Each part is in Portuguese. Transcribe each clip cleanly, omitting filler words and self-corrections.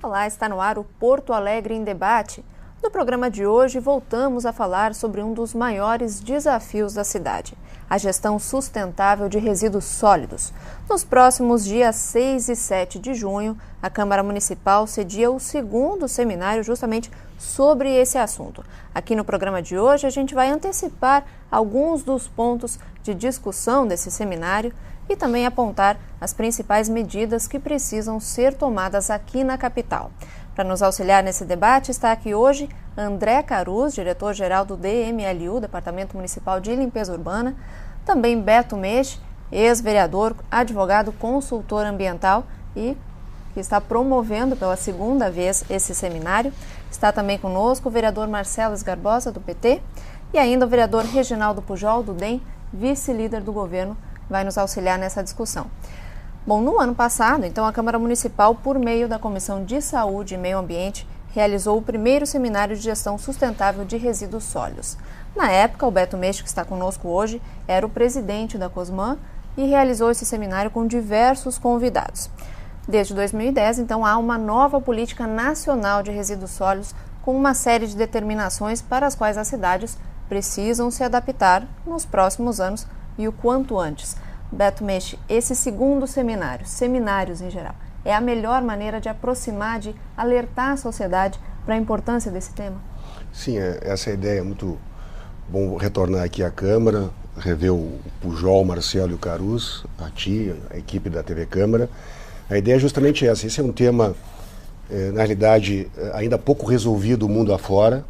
Olá, está no ar o Porto Alegre em Debate. No programa de hoje, voltamos a falar sobre um dos maiores desafios da cidade, a gestão sustentável de resíduos sólidos. Nos próximos dias 6 e 7 de junho, a Câmara Municipal cedia o segundo seminário justamente sobre esse assunto. Aqui no programa de hoje, a gente vai antecipar alguns dos pontos de discussão desse seminário e também apontar as principais medidas que precisam ser tomadas aqui na capital. Para nos auxiliar nesse debate, está aqui hoje André Caruz, diretor-geral do DMLU, Departamento Municipal de Limpeza Urbana, também Beto Mech, ex-vereador, advogado, consultor ambiental e que está promovendo pela segunda vez esse seminário. Está também conosco o vereador Marcelo Esgarbosa, do PT, e ainda o vereador Reginaldo Pujol, do DEM, vice-líder do governo, vai nos auxiliar nessa discussão. Bom, no ano passado, então, a Câmara Municipal, por meio da Comissão de Saúde e Meio Ambiente, realizou o primeiro seminário de gestão sustentável de resíduos sólidos. Na época, o Beto Mech, que está conosco hoje, era o presidente da COSMAN e realizou esse seminário com diversos convidados. Desde 2010, então, há uma nova política nacional de resíduos sólidos com uma série de determinações para as quais as cidades precisam se adaptar nos próximos anos e o quanto antes. Beto Mech, esse segundo seminário, seminários em geral, é a melhor maneira de aproximar, de alertar a sociedade para a importância desse tema? Sim, essa é a ideia. É muito bom retornar aqui à Câmara, rever o Pujol, o Marcelo e o Caruz, a ti, a equipe da TV Câmara. A ideia é justamente essa. Esse é um tema, na realidade, ainda pouco resolvido o mundo afora.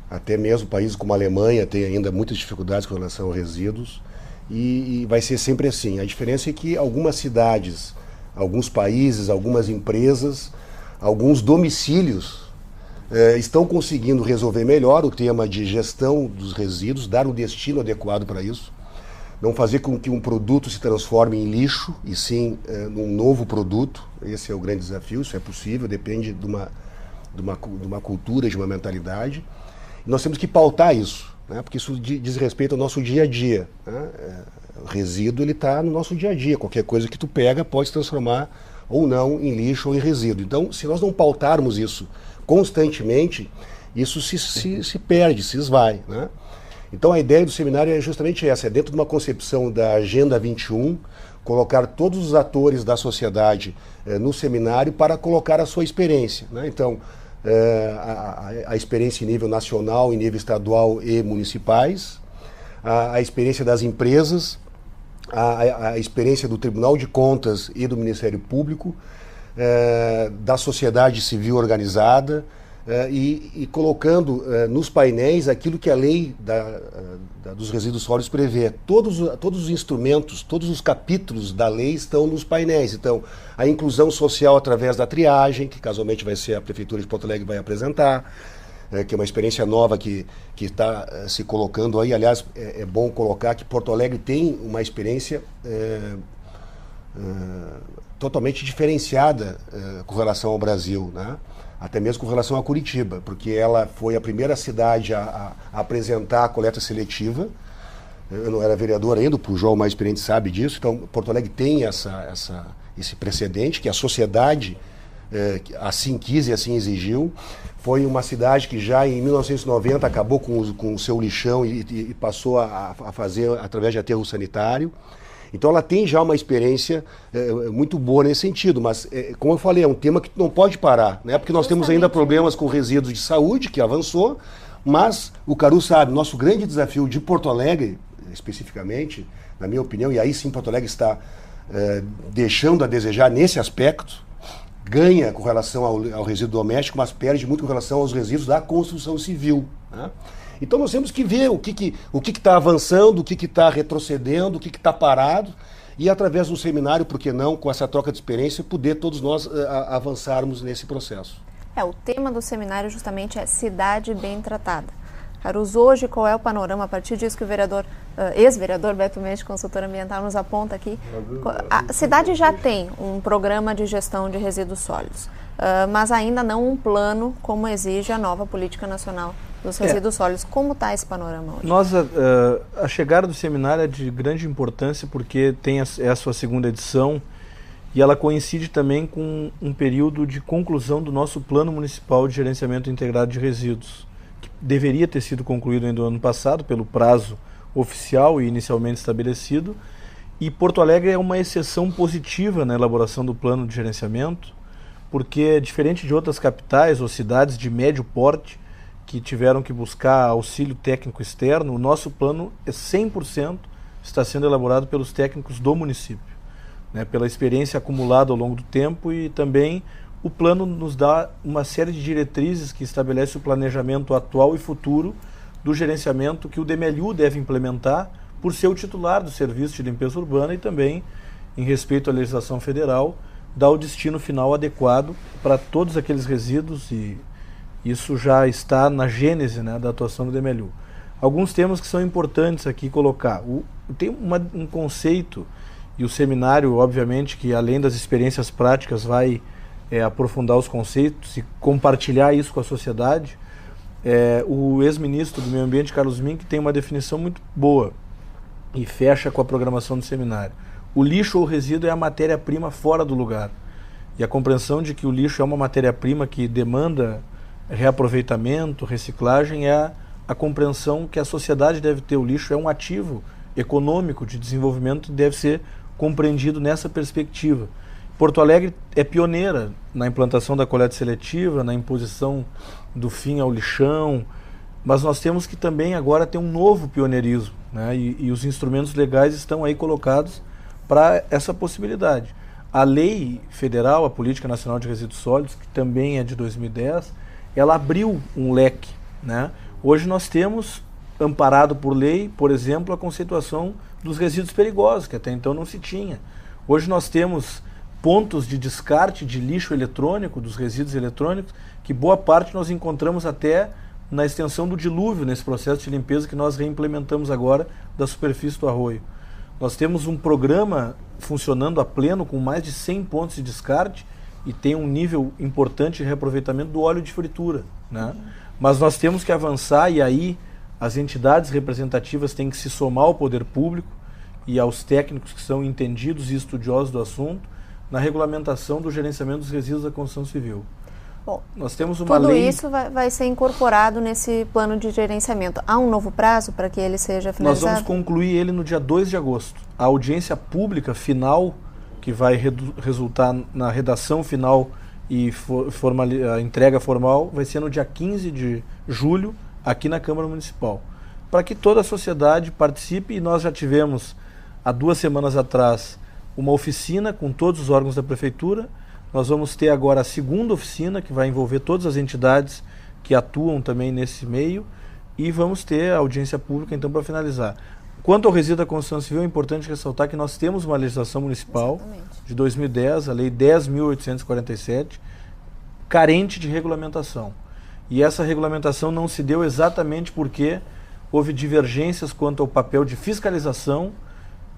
Até mesmo países como a Alemanha têm ainda muitas dificuldades com relação a resíduos. E vai ser sempre assim. A diferença é que algumas cidades, alguns países, algumas empresas, alguns domicílios estão conseguindo resolver melhor o tema de gestão dos resíduos, dar um destino adequado para isso, não fazer com que um produto se transforme em lixo, e sim num novo produto. Esse é o grande desafio. Isso é possível, depende de uma cultura, de uma mentalidade. E nós temos que pautar isso, né? Porque isso diz respeito ao nosso dia a dia, né? O resíduo, ele está no nosso dia a dia. Qualquer coisa que tu pega pode se transformar ou não em lixo ou em resíduo. Então, se nós não pautarmos isso constantemente, isso se perde, se esvai, né? Então, a ideia do seminário é justamente essa, é dentro de uma concepção da Agenda 21, colocar todos os atores da sociedade no seminário para colocar a sua experiência, né? Então, a experiência em nível nacional, em nível estadual e municipais, a experiência das empresas, a experiência do Tribunal de Contas e do Ministério Público, da sociedade civil organizada, e colocando nos painéis aquilo que a lei dos resíduos sólidos prevê. Todos os instrumentos, todos os capítulos da lei estão nos painéis. Então, a inclusão social através da triagem, que casualmente vai ser a Prefeitura de Porto Alegre que vai apresentar, que é uma experiência nova que está se colocando aí. Aliás, é bom colocar que Porto Alegre tem uma experiência totalmente diferenciada com relação ao Brasil, né? Até mesmo com relação a Curitiba, porque ela foi a primeira cidade a apresentar a coleta seletiva. Eu não era vereador ainda, o Pujol, mais experiente, sabe disso. Então, Porto Alegre tem esse precedente, que a sociedade assim quis e assim exigiu. Foi uma cidade que já em 1990 acabou com o seu lixão e passou a fazer através de aterro sanitário. Então ela tem já uma experiência muito boa nesse sentido, mas como eu falei, é um tema que não pode parar, né? Porque nós temos ainda problemas com resíduos de saúde, que avançou, mas o Caruz sabe, nosso grande desafio de Porto Alegre, especificamente, na minha opinião, e aí sim Porto Alegre está deixando a desejar nesse aspecto, ganha com relação ao resíduo doméstico, mas perde muito com relação aos resíduos da construção civil, né? Então nós temos que ver o que está avançando, o que está retrocedendo, o que está parado, e através do seminário, por que não, com essa troca de experiência, poder todos nós avançarmos nesse processo. O tema do seminário justamente é cidade bem tratada. Carus, hoje qual é o panorama, a partir disso que o ex-vereador Beto Mendes, consultor ambiental, nos aponta aqui? A cidade já tem um programa de gestão de resíduos sólidos, mas ainda não um plano como exige a nova Política Nacional dos Resíduos Sólidos. Como está esse panorama hoje? A chegada do seminário é de grande importância porque é a sua segunda edição e ela coincide também com um período de conclusão do nosso Plano Municipal de Gerenciamento Integrado de Resíduos, que deveria ter sido concluído ainda no ano passado, pelo prazo oficial e inicialmente estabelecido. E Porto Alegre é uma exceção positiva na elaboração do plano de gerenciamento, porque, diferente de outras capitais ou cidades de médio porte, que tiveram que buscar auxílio técnico externo, o nosso plano é 100% está sendo elaborado pelos técnicos do município, né, pela experiência acumulada ao longo do tempo, e também o plano nos dá uma série de diretrizes que estabelece o planejamento atual e futuro do gerenciamento que o DMLU deve implementar por ser o titular do serviço de limpeza urbana e também, em respeito à legislação federal, dar o destino final adequado para todos aqueles resíduos, e isso já está na gênese, né, da atuação do DMLU. Alguns temas que são importantes aqui colocar. Tem um conceito, e o seminário, obviamente, que além das experiências práticas vai aprofundar os conceitos e compartilhar isso com a sociedade. O ex-ministro do Meio Ambiente, Carlos Mink, tem uma definição muito boa e fecha com a programação do seminário. O lixo ou resíduo é a matéria-prima fora do lugar. E a compreensão de que o lixo é uma matéria-prima que demanda reaproveitamento, reciclagem, é a compreensão que a sociedade deve ter. O lixo é um ativo econômico de desenvolvimento que deve ser compreendido nessa perspectiva. Porto Alegre é pioneira na implantação da coleta seletiva, na imposição do fim ao lixão, mas nós temos que também agora ter um novo pioneirismo, né? E os instrumentos legais estão aí colocados para essa possibilidade. A lei federal, a Política Nacional de Resíduos Sólidos, que também é de 2010, ela abriu um leque, né? Hoje nós temos, amparado por lei, por exemplo, a conceituação dos resíduos perigosos, que até então não se tinha. Hoje nós temos pontos de descarte de lixo eletrônico, dos resíduos eletrônicos, que boa parte nós encontramos até na extensão do dilúvio, nesse processo de limpeza que nós reimplementamos agora da superfície do arroio. Nós temos um programa funcionando a pleno com mais de 100 pontos de descarte e tem um nível importante de reaproveitamento do óleo de fritura, né? Mas nós temos que avançar, e aí as entidades representativas têm que se somar ao poder público e aos técnicos que são entendidos e estudiosos do assunto na regulamentação do gerenciamento dos resíduos da construção civil. Bom, nós temos uma lei... Tudo isso vai ser incorporado nesse plano de gerenciamento. Há um novo prazo para que ele seja finalizado? Nós vamos concluir ele no dia 2 de agosto. A audiência pública final, que vai resultar na redação final e a entrega formal, vai ser no dia 15 de julho, aqui na Câmara Municipal. Para que toda a sociedade participe, e nós já tivemos, há 2 semanas atrás, uma oficina com todos os órgãos da Prefeitura. Nós vamos ter agora a segunda oficina, que vai envolver todas as entidades que atuam também nesse meio, e vamos ter a audiência pública, então, para finalizar. Quanto ao resíduo da construção civil, é importante ressaltar que nós temos uma legislação municipal de 2010, a Lei 10.847, carente de regulamentação. E essa regulamentação não se deu exatamente porque houve divergências quanto ao papel de fiscalização,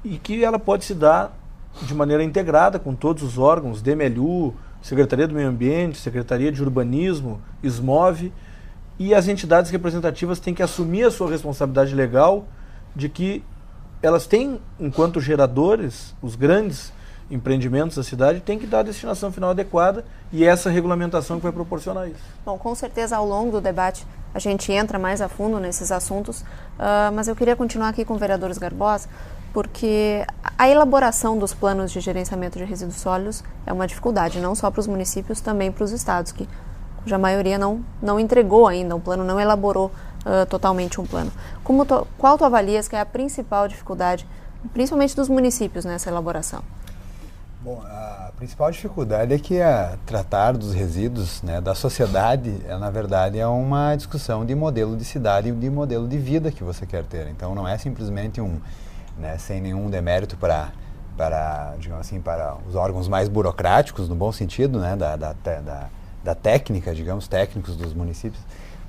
e que ela pode se dar de maneira integrada com todos os órgãos, DMLU, Secretaria do Meio Ambiente, Secretaria de Urbanismo, SMOV, e as entidades representativas têm que assumir a sua responsabilidade legal de que elas têm, enquanto geradores, os grandes empreendimentos da cidade, têm que dar a destinação final adequada, e essa regulamentação que vai proporcionar isso. Bom, com certeza ao longo do debate a gente entra mais a fundo nesses assuntos, mas eu queria continuar aqui com o vereador Garbosa, porque a elaboração dos planos de gerenciamento de resíduos sólidos é uma dificuldade, não só para os municípios, também para os estados, cuja maioria não entregou ainda um plano, não elaborou totalmente um plano. Qual tu avalias que é a principal dificuldade, principalmente dos municípios, nessa elaboração? Bom, a principal dificuldade é que tratar dos resíduos, né, da sociedade, na verdade, é uma discussão de modelo de cidade e de modelo de vida que você quer ter. Então, não é simplesmente sem nenhum demérito para, digamos assim, para os órgãos mais burocráticos, no bom sentido, né, da técnica, digamos, técnicos dos municípios,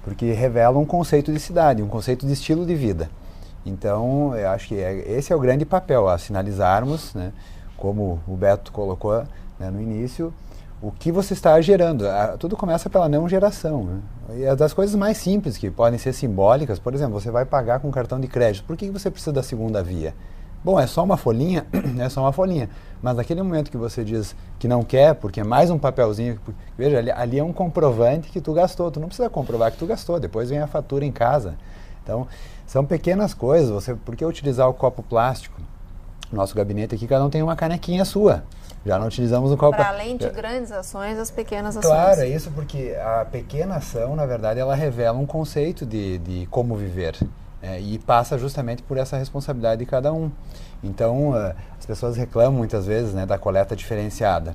porque revela um conceito de cidade, um conceito de estilo de vida. Então, eu acho que esse é o grande papel, a sinalizarmos, né, como o Beto colocou, né, no início, o que você está gerando. Tudo começa pela não geração, né? E é das coisas mais simples, que podem ser simbólicas, por exemplo, você vai pagar com cartão de crédito. Por que você precisa da segunda via? Bom, é só uma folhinha? É só uma folhinha. Mas naquele momento que você diz que não quer, porque é mais um papelzinho, veja, ali é um comprovante que tu gastou. Tu não precisa comprovar que tu gastou, depois vem a fatura em casa. Então, são pequenas coisas. Por que utilizar o copo plástico? Nosso gabinete aqui, cada um tem uma canequinha sua. Já não utilizamos o copo. Para além de grandes ações, as pequenas ações. Claro, é isso, porque a pequena ação, na verdade, ela revela um conceito de como viver. E passa justamente por essa responsabilidade de cada um. Então, as pessoas reclamam muitas vezes, né, da coleta diferenciada.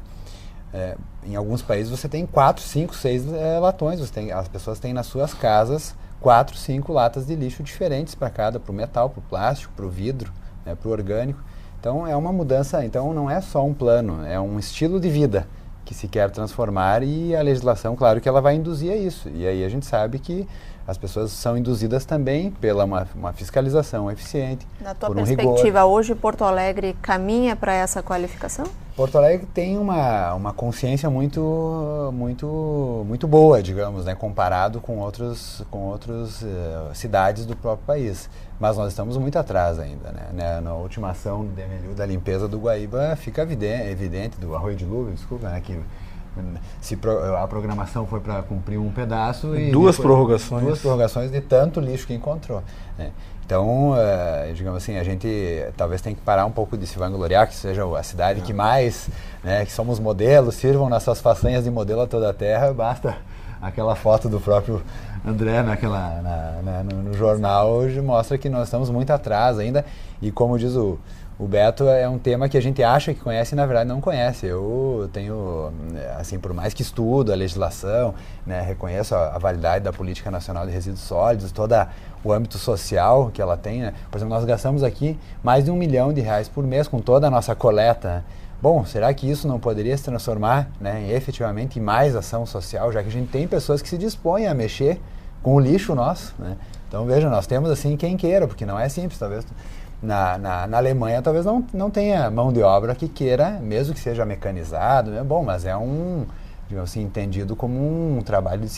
Em alguns países você tem 4, 5, 6 latões. As pessoas têm nas suas casas 4, 5 latas de lixo diferentes para cada, para o metal, para o plástico, para o vidro, né, para o orgânico. Então é uma mudança, então não é só um plano, é um estilo de vida que se quer transformar, e a legislação, claro que ela vai induzir a isso. E aí a gente sabe que as pessoas são induzidas também pela uma fiscalização eficiente. Na tua por perspectiva, rigor. hoje Porto Alegre caminha para essa qualificação? Porto Alegre tem uma consciência muito boa, digamos, né, comparado com outras cidades do próprio país. Mas nós estamos muito atrás ainda, né? Na última ação da limpeza do Guaíba fica evidente, do Arroio de Luva, desculpa, né, que a programação foi para cumprir um pedaço e duas prorrogações de tanto lixo que encontrou, né? Então, digamos assim, a gente talvez tem que parar um pouco de se vangloriar, que seja a cidade que mais, né, que somos modelos, sirvam nas suas façanhas de modelo a toda a terra. Basta aquela foto do próprio André no jornal, hoje mostra que nós estamos muito atrás ainda, e como diz o Beto, é um tema que a gente acha que conhece e na verdade não conhece. Eu tenho, assim, por mais que estudo a legislação, né, reconheço a validade da Política Nacional de Resíduos Sólidos, todo o âmbito social que ela tem, né? Por exemplo, nós gastamos aqui mais de R$1 milhão por mês com toda a nossa coleta. Bom, será que isso não poderia se transformar, né, efetivamente em mais ação social, já que a gente tem pessoas que se dispõem a mexer com o lixo nosso, né? Então, veja, nós temos assim quem queira, porque não é simples, talvez. Na Alemanha talvez não tenha mão de obra que queira, mesmo que seja mecanizado, né? Bom, mas é digamos assim, entendido como um trabalho de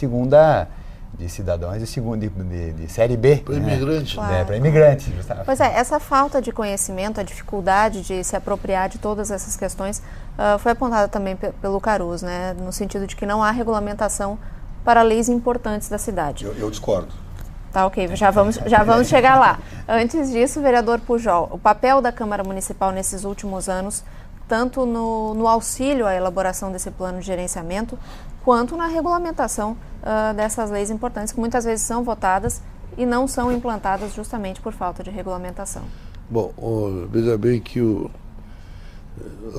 cidadãos de série B. Para imigrante. Claro. Para imigrante. Justamente. Pois é, essa falta de conhecimento, a dificuldade de se apropriar de todas essas questões foi apontada também pelo Carus, né? No sentido de que não há regulamentação para leis importantes da cidade. Eu discordo. Tá, ok, já vamos chegar lá. Antes disso, vereador Pujol, o papel da Câmara Municipal nesses últimos anos, tanto no auxílio à elaboração desse plano de gerenciamento, quanto na regulamentação dessas leis importantes, que muitas vezes são votadas e não são implantadas justamente por falta de regulamentação. Bom, veja bem que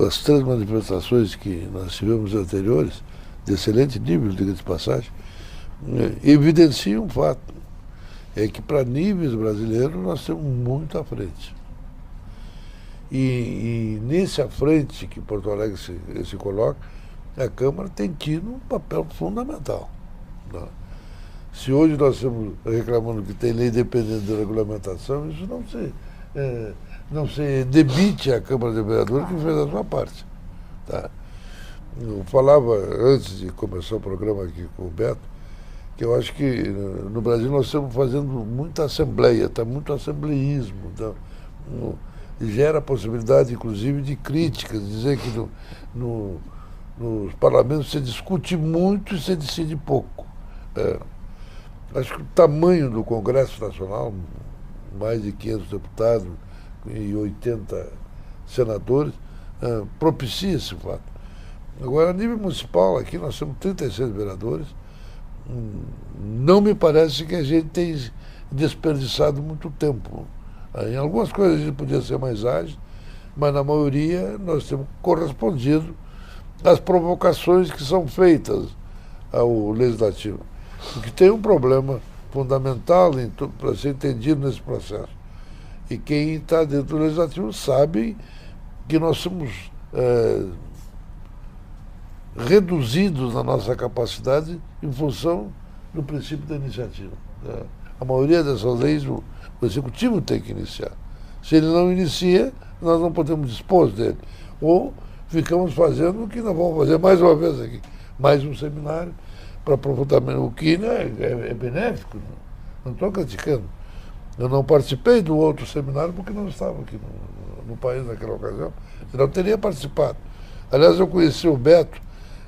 as 3 manifestações que nós tivemos anteriores, de excelente nível, diga-se de passagem, evidenciam um fato. É que para níveis brasileiros nós estamos muito à frente. E nesse à frente que Porto Alegre se coloca, a Câmara tem tido um papel fundamental, né? Se hoje nós estamos reclamando que tem lei dependente da regulamentação, isso não se debite à Câmara de Vereadores que fez a sua parte, tá? Eu falava antes de começar o programa aqui com o Beto, que eu acho que no Brasil nós estamos fazendo muita assembleia, está muito assembleísmo, então, gera a possibilidade, inclusive, de críticas, dizer que nos parlamentos se discute muito e se decide pouco. Acho que o tamanho do Congresso Nacional, mais de 500 deputados e 80 senadores, propicia esse fato. Agora, a nível municipal, aqui nós temos 36 vereadores. Não me parece que a gente tem desperdiçado muito tempo. Em algumas coisas a gente podia ser mais ágil, mas na maioria nós temos correspondido às provocações que são feitas ao Legislativo. Porque tem um problema fundamental para ser entendido nesse processo. E quem está dentro do Legislativo sabe que nós somos reduzidos na nossa capacidade em função no princípio da iniciativa. Né? A maioria dessas leis o Executivo tem que iniciar. Se ele não inicia, nós não podemos dispor dele. Ou ficamos fazendo o que nós vamos fazer mais uma vez aqui. Mais um seminário para aprofundamento. O que é benéfico, não estou criticando. Eu não participei do outro seminário porque não estava aqui no país naquela ocasião. Senão teria participado. Aliás, eu conheci o Beto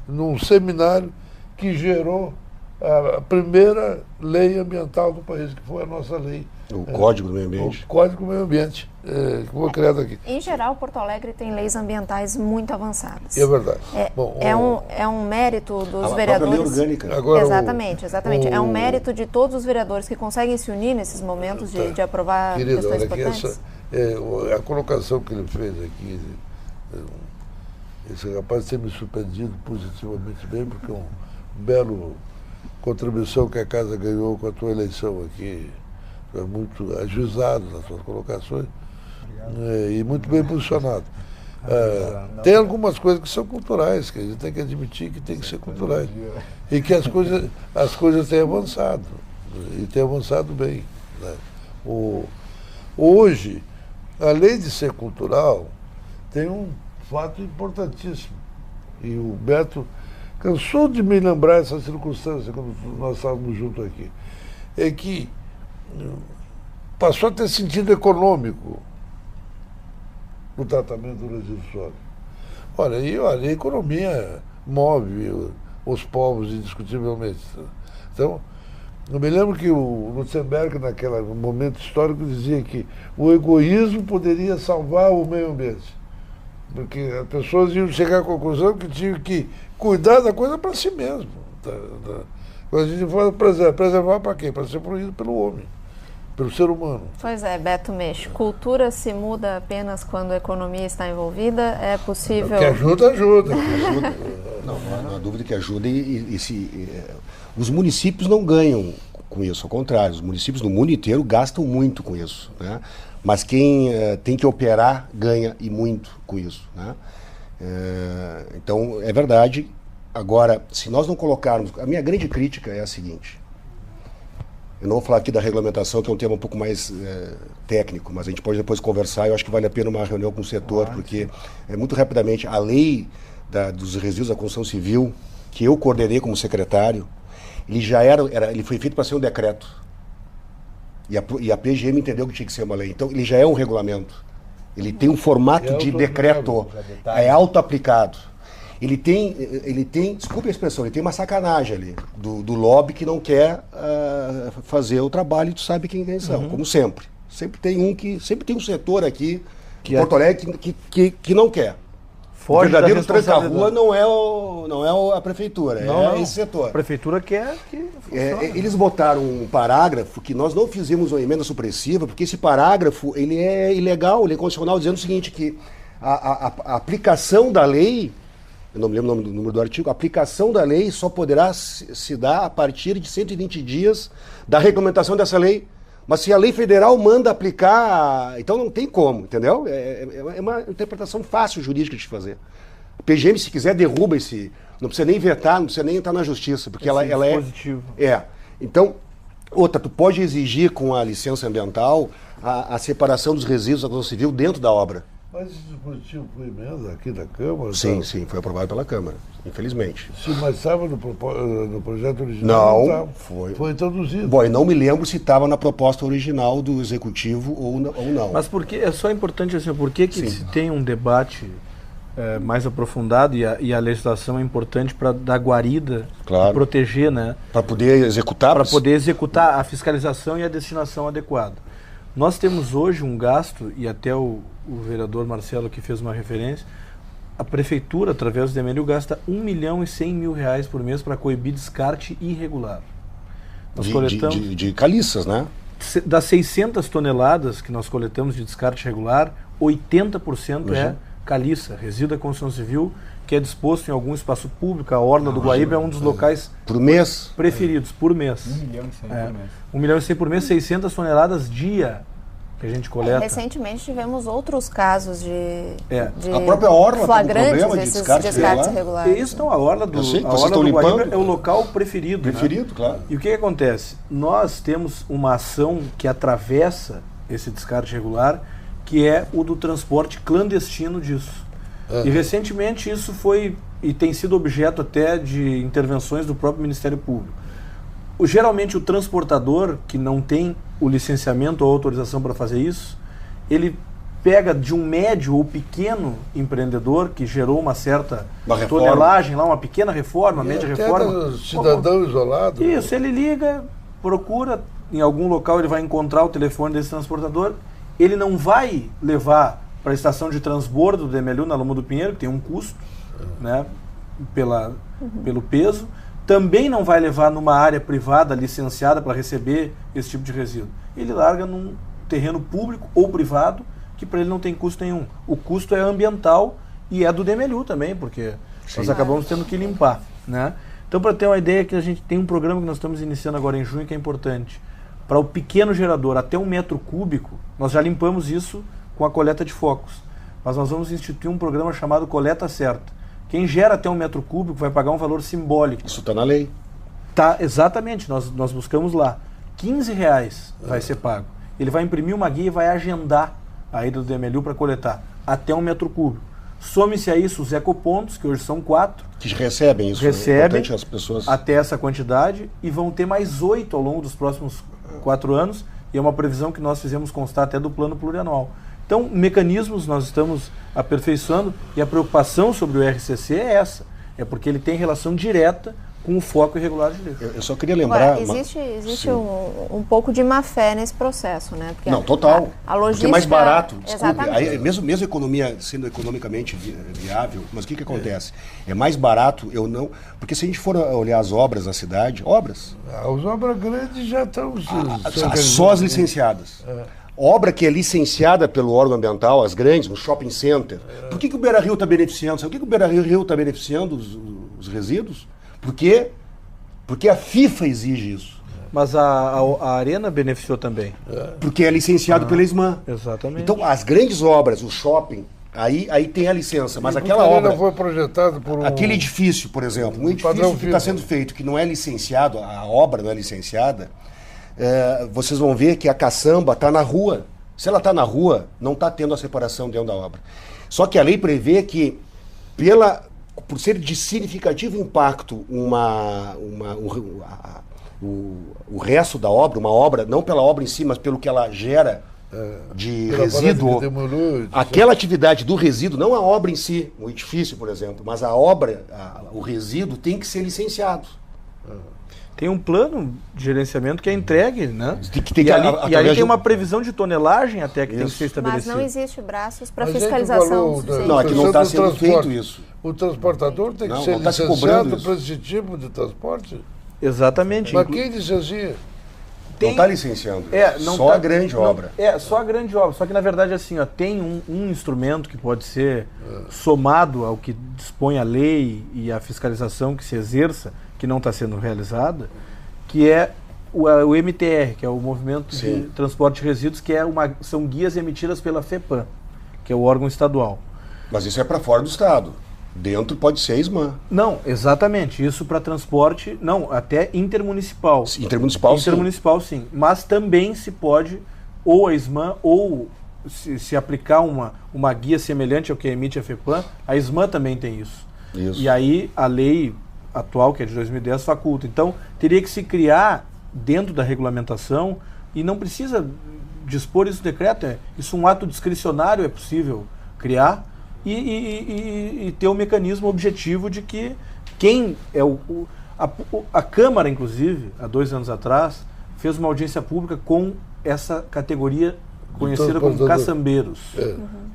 num seminário que gerou a primeira lei ambiental do país, que foi a nossa lei. O Código do Meio Ambiente. O Código do Meio Ambiente, que foi criado aqui. Em geral, Porto Alegre tem leis ambientais muito avançadas. É verdade. É um mérito dos a vereadores. Lei orgânica. Agora, exatamente. É um mérito de todos os vereadores que conseguem se unir nesses momentos de aprovar querido, questões olha aqui, importantes. a colocação que ele fez aqui, esse rapaz tem me surpreendido positivamente bem, porque é um belo contribuição que a casa ganhou com a tua eleição aqui. Tu é muito ajuizado nas suas colocações e muito bem posicionado. Tem algumas coisas que são culturais, que a gente tem que admitir que tem que ser culturais. E que as coisas têm avançado, e têm avançado bem. Né? Hoje, a lei de ser cultural tem um fato importantíssimo. E o Beto cansou de me lembrar essa circunstância quando nós estávamos juntos aqui. É que passou a ter sentido econômico no tratamento do resíduo sólido. Olha, a economia move os povos indiscutivelmente. Então, eu me lembro que o Lutzenberg, naquele momento histórico, dizia que o egoísmo poderia salvar o meio ambiente. Porque as pessoas iam chegar à conclusão que tinham que cuidar da coisa para si mesmo. Quando a gente fala preservar para quê? Para ser produzido pelo homem, pelo ser humano. Pois é, Beto Meixo. Cultura se muda apenas quando a economia está envolvida? É possível... Que ajuda. Não há dúvida que ajuda os municípios não ganham com isso, ao contrário, os municípios no mundo inteiro gastam muito com isso, né? Mas quem tem que operar ganha e muito com isso, né? Então, é verdade. Agora, se nós não colocarmos... A minha grande crítica é a seguinte. Eu não vou falar aqui da regulamentação, que é um tema um pouco mais técnico, mas a gente pode depois conversar. Eu acho que vale a pena uma reunião com o setor, porque, muito rapidamente, a lei dos resíduos da construção civil, que eu coordenei como secretário, ele foi feito para ser um decreto. E a PGM entendeu que tinha que ser uma lei. Então, ele já é um regulamento. Ele tem um formato de decreto. É auto-aplicado. Ele tem, desculpe a expressão, ele tem uma sacanagem ali do lobby que não quer fazer o trabalho, e tu sabe quem são, como sempre. Sempre tem um setor aqui, em Porto Alegre, que não quer. O verdadeiro tranca-rua não é a prefeitura, é esse setor. A prefeitura quer que funcione. Eles botaram um parágrafo que nós não fizemos uma emenda supressiva, porque esse parágrafo ele é ilegal, ele é constitucional, dizendo o seguinte, que a aplicação da lei, eu não me lembro o número do artigo, a aplicação da lei só poderá se dar a partir de 120 dias da regulamentação dessa lei. Mas se a lei federal manda aplicar, então não tem como, entendeu? É uma interpretação fácil jurídica de fazer. A PGM, se quiser, derruba não precisa nem vetar, não precisa nem entrar na justiça, porque ela é... Positivo. Então, tu pode exigir com a licença ambiental a separação dos resíduos da construção civil dentro da obra. Mas esse dispositivo foi emenda aqui da Câmara? Sim, foi aprovado pela Câmara, infelizmente. Sim, mas estava no projeto original? Não, foi introduzido. Bom, eu não me lembro se estava na proposta original do Executivo ou não. Mas é só importante assim, por que se tem um debate mais aprofundado e a legislação é importante para dar guarida, claro, proteger, né? Para poder executar? Para poder executar a fiscalização e a destinação adequada. Nós temos hoje um gasto, e até o vereador Marcelo que fez uma referência, a prefeitura, através do DML, gasta R$1.100.000 por mês para coibir descarte irregular. Nós coletamos de caliças, né? Das 600 toneladas que nós coletamos de descarte irregular, 80% é caliça, resíduo da construção civil, que é disposto em algum espaço público. A Orla do Guaíba é um dos locais por mês preferidos, por mês. 1.100.000 por mês. 1.100.000 por mês, 600 toneladas dia. que a gente coleta. Recentemente tivemos outros casos de a própria Orla flagrantes tem um problema de descarte irregulares. Isso não, a Orla do limpando. Guaíba é o local preferido. Preferido, né? Claro. E o que acontece? Nós temos uma ação que atravessa esse descarte irregular, que é o do transporte clandestino disso. E recentemente isso foi e tem sido objeto até de intervenções do próprio Ministério Público. Geralmente o transportador, que não tem o licenciamento ou autorização para fazer isso, ele pega de um médio ou pequeno empreendedor que gerou uma certa tonelagem, lá, uma pequena reforma, uma média reforma. Cidadão isolado. Isso, ele liga, procura, em algum local ele vai encontrar o telefone desse transportador, ele não vai levar para a estação de transbordo do Demeliu, na Loma do Pinheiro, que tem um custo, né, pelo peso. Também não vai levar numa área privada licenciada para receber esse tipo de resíduo. Ele larga num terreno público ou privado, que para ele não tem custo nenhum. O custo é ambiental e é do Demeliu também, porque nós acabamos tendo que limpar, né? Então, para ter uma ideia, que a gente tem um programa que nós estamos iniciando agora em junho, que é importante. Para o pequeno gerador, até 1 metro cúbico, nós já limpamos isso com a coleta de focos. Mas nós vamos instituir um programa chamado Coleta Certa. Quem gera até 1 metro cúbico vai pagar um valor simbólico. Isso está na lei. Tá, exatamente, nós buscamos lá. R$15 vai ser pago. Ele vai imprimir uma guia e vai agendar a ida do Demeliu para coletar até 1 metro cúbico. Some-se a isso os ecopontos, que hoje são 4. Que recebem isso. Recebem as pessoas até essa quantidade e vão ter mais 8 ao longo dos próximos 4 anos. E é uma previsão que nós fizemos constar até do plano plurianual. Então, mecanismos nós estamos aperfeiçoando e a preocupação sobre o RCC é essa. É porque ele tem relação direta com o foco irregular de lixo. Eu só queria lembrar... Agora, existe um pouco de má fé nesse processo, né? Porque não, total. A logística... Porque é mais barato. Desculpe, Exatamente. aí, mesmo a economia sendo economicamente viável, mas o que acontece? É mais barato Porque se a gente for olhar as obras na cidade, As obras grandes já estão... Só as licenciadas. Obra que é licenciada pelo órgão ambiental, as grandes, no shopping center. Por que o Beira-Rio está beneficiando? Sabe por que o Beira-Rio está beneficiando os resíduos? Porque a FIFA exige isso. Mas a Arena beneficiou também. Porque é licenciado pela SMAN. Exatamente. Então, as grandes obras, o shopping, aí tem a licença. Mas aquela obra... foi projetado por aquele edifício, por exemplo, um edifício que está sendo feito, que não é licenciado, a obra não é licenciada, vocês vão ver que a caçamba está na rua. Se ela está na rua, não está tendo a separação dentro da obra. Só que a lei prevê que, por ser de significativo impacto o resto da obra, uma obra, não pela obra em si, mas pelo que ela gera de resíduo, aquela atividade do resíduo, não a obra em si, o edifício, por exemplo, mas a obra, o resíduo tem que ser licenciado. Tem um plano de gerenciamento que é entregue, né? E ali tem uma previsão de tonelagem até que tem que ser estabelecida. Mas não existe braços para fiscalização. Não, é que não está sendo feito isso. O transportador tem que ser licenciado para esse tipo de transporte? Exatamente. Mas quem licencia? Não está licenciando. Só a grande obra. Só a grande obra. Só que, na verdade, assim, tem um instrumento que pode ser somado ao que dispõe a lei e a fiscalização que se exerça, que não está sendo realizada, que é o MTR, que é o Movimento de Transporte de Resíduos, que são guias emitidas pela FEPAM, que é o órgão estadual. Mas isso é para fora do estado. Dentro pode ser a SMAN. Não, exatamente. Isso para transporte, não, até intermunicipal. Intermunicipal, sim. Mas também se pode, ou a SMAN, ou se aplicar uma guia semelhante ao que emite a FEPAM, a SMAN também tem isso. E aí a lei atual, que é de 2010, faculta. Então, teria que se criar dentro da regulamentação, e não precisa dispor isso no decreto, isso um ato discricionário é possível criar, e ter um mecanismo objetivo de que quem é a Câmara, inclusive, há 2 anos atrás, fez uma audiência pública com essa categoria conhecida como caçambeiros.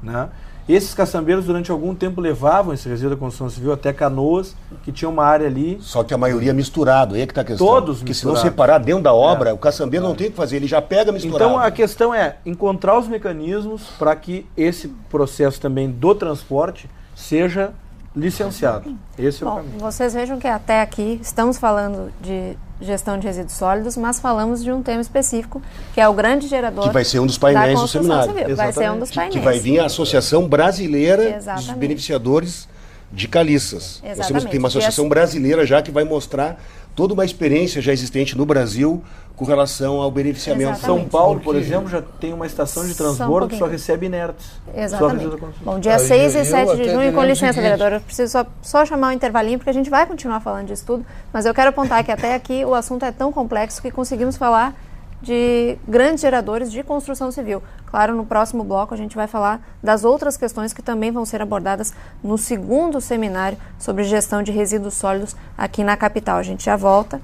Né? Esses caçambeiros, durante algum tempo, levavam esse resíduo da construção civil até Canoas, que tinha uma área ali... Só que a maioria misturado, aí é que está a questão. Todos porque misturados. se não separar dentro da obra, o caçambeiro não tem o que fazer, ele já pega misturado. Então a questão é encontrar os mecanismos para que esse processo também do transporte seja licenciado. Esse é o caminho. Vocês vejam que até aqui estamos falando de gestão de resíduos sólidos, mas falamos de um tema específico, que é o grande gerador. Que vai ser um dos painéis do seminário. Civil. Vai ser um dos painéis. Que vai vir a Associação Brasileira Exatamente. dos Beneficiadores de Caliças. Exatamente. Tem uma associação brasileira já que vai mostrar toda uma experiência já existente no Brasil com relação ao beneficiamento. Exatamente. São Paulo, por exemplo, já tem uma estação de transbordo que só recebe inertes. Exatamente. Bom, dia 6 e 7 de junho, com licença, vereador, eu preciso só chamar um intervalinho, porque a gente vai continuar falando disso tudo, mas eu quero apontar que até aqui o assunto é tão complexo que conseguimos falar de grandes geradores de construção civil. Claro, no próximo bloco a gente vai falar das outras questões que também vão ser abordadas no segundo seminário sobre gestão de resíduos sólidos aqui na capital. A gente já volta.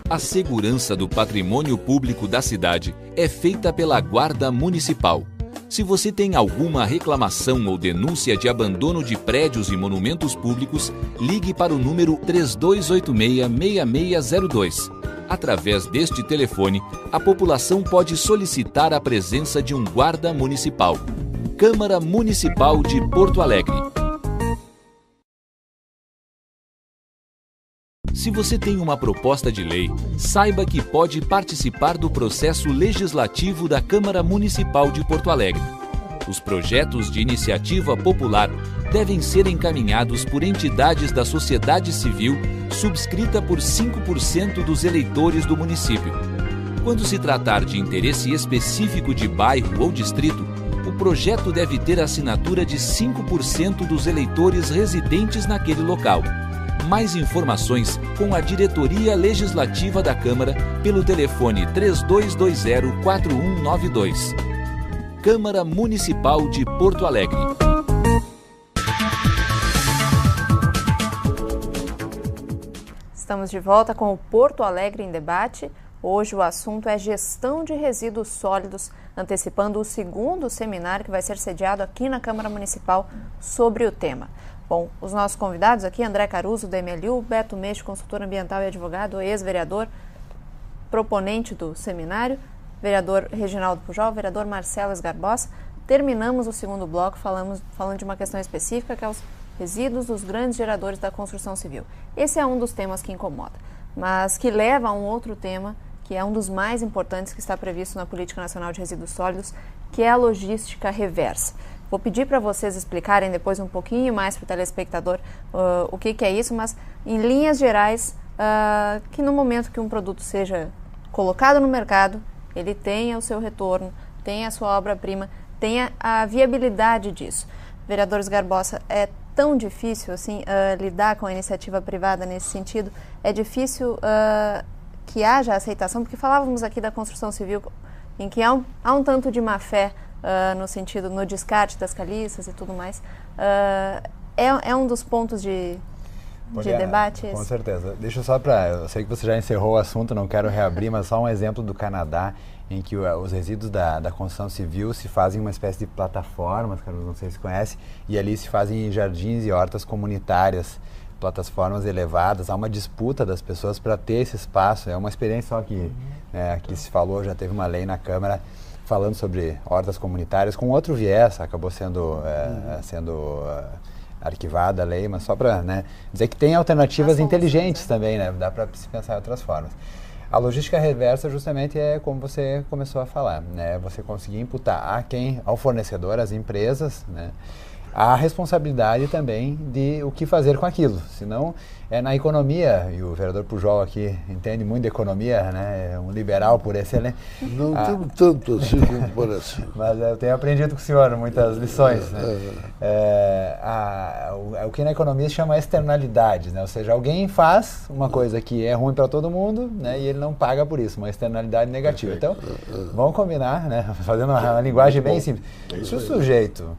A segurança do patrimônio público da cidade é feita pela Guarda Municipal. Se você tem alguma reclamação ou denúncia de abandono de prédios e monumentos públicos, ligue para o número 3286-6602. Através deste telefone, a população pode solicitar a presença de um guarda municipal. Câmara Municipal de Porto Alegre. Se você tem uma proposta de lei, saiba que pode participar do processo legislativo da Câmara Municipal de Porto Alegre. Os projetos de iniciativa popular devem ser encaminhados por entidades da sociedade civil, subscrita por 5% dos eleitores do município. Quando se tratar de interesse específico de bairro ou distrito, o projeto deve ter a assinatura de 5% dos eleitores residentes naquele local. Mais informações com a Diretoria Legislativa da Câmara pelo telefone 3220-4192. Câmara Municipal de Porto Alegre. Estamos de volta com o Porto Alegre em Debate. Hoje o assunto é gestão de resíduos sólidos, antecipando o segundo seminário que vai ser sediado aqui na Câmara Municipal sobre o tema. Bom, os nossos convidados aqui, André Caruso, do MLU, Beto Meixo, consultor ambiental e advogado, ex-vereador, proponente do seminário, vereador Reginaldo Pujol, vereador Marcelo Esgarbosa. Terminamos o segundo bloco falando de uma questão específica, que é os resíduos dos grandes geradores da construção civil. Esse é um dos temas que incomoda, mas que leva a um outro tema, que é um dos mais importantes que está previsto na Política Nacional de Resíduos Sólidos, que é a logística reversa. Vou pedir para vocês explicarem depois um pouquinho mais para o telespectador o que é isso, mas em linhas gerais, que no momento que um produto seja colocado no mercado, ele tenha o seu retorno, tenha a sua obra-prima, tenha a viabilidade disso. Vereador Esgarbosa, é tão difícil assim lidar com a iniciativa privada nesse sentido? É difícil que haja aceitação, porque falávamos aqui da construção civil, em que há um tanto de má-fé no sentido, no descarte das caliças e tudo mais. É um dos pontos de debate? Com certeza. Deixa eu só eu sei que você já encerrou o assunto, não quero reabrir, mas só um exemplo do Canadá, em que os resíduos da construção civil se fazem uma espécie de plataformas, não sei se conhece, e ali se fazem jardins e hortas comunitárias, plataformas elevadas. Há uma disputa das pessoas para ter esse espaço. É uma experiência só que se falou, já teve uma lei na Câmara falando sobre hortas comunitárias com outro viés, acabou sendo arquivada a lei, mas só para dizer que tem alternativas inteligentes também, dá para se pensar em outras formas. A logística reversa justamente é como você começou a falar, você conseguir imputar ao fornecedor, às empresas, a responsabilidade também de o que fazer com aquilo. Senão, na economia, e o vereador Pujol aqui entende muito de economia, é um liberal por excelência. Não temos tanto assim como parece. Mas eu tenho aprendido com o senhor muitas lições. O que na economia se chama externalidades, ou seja, alguém faz uma coisa que é ruim para todo mundo, e ele não paga por isso, uma externalidade negativa. Então, vamos combinar, fazendo uma linguagem bem simples. Se o sujeito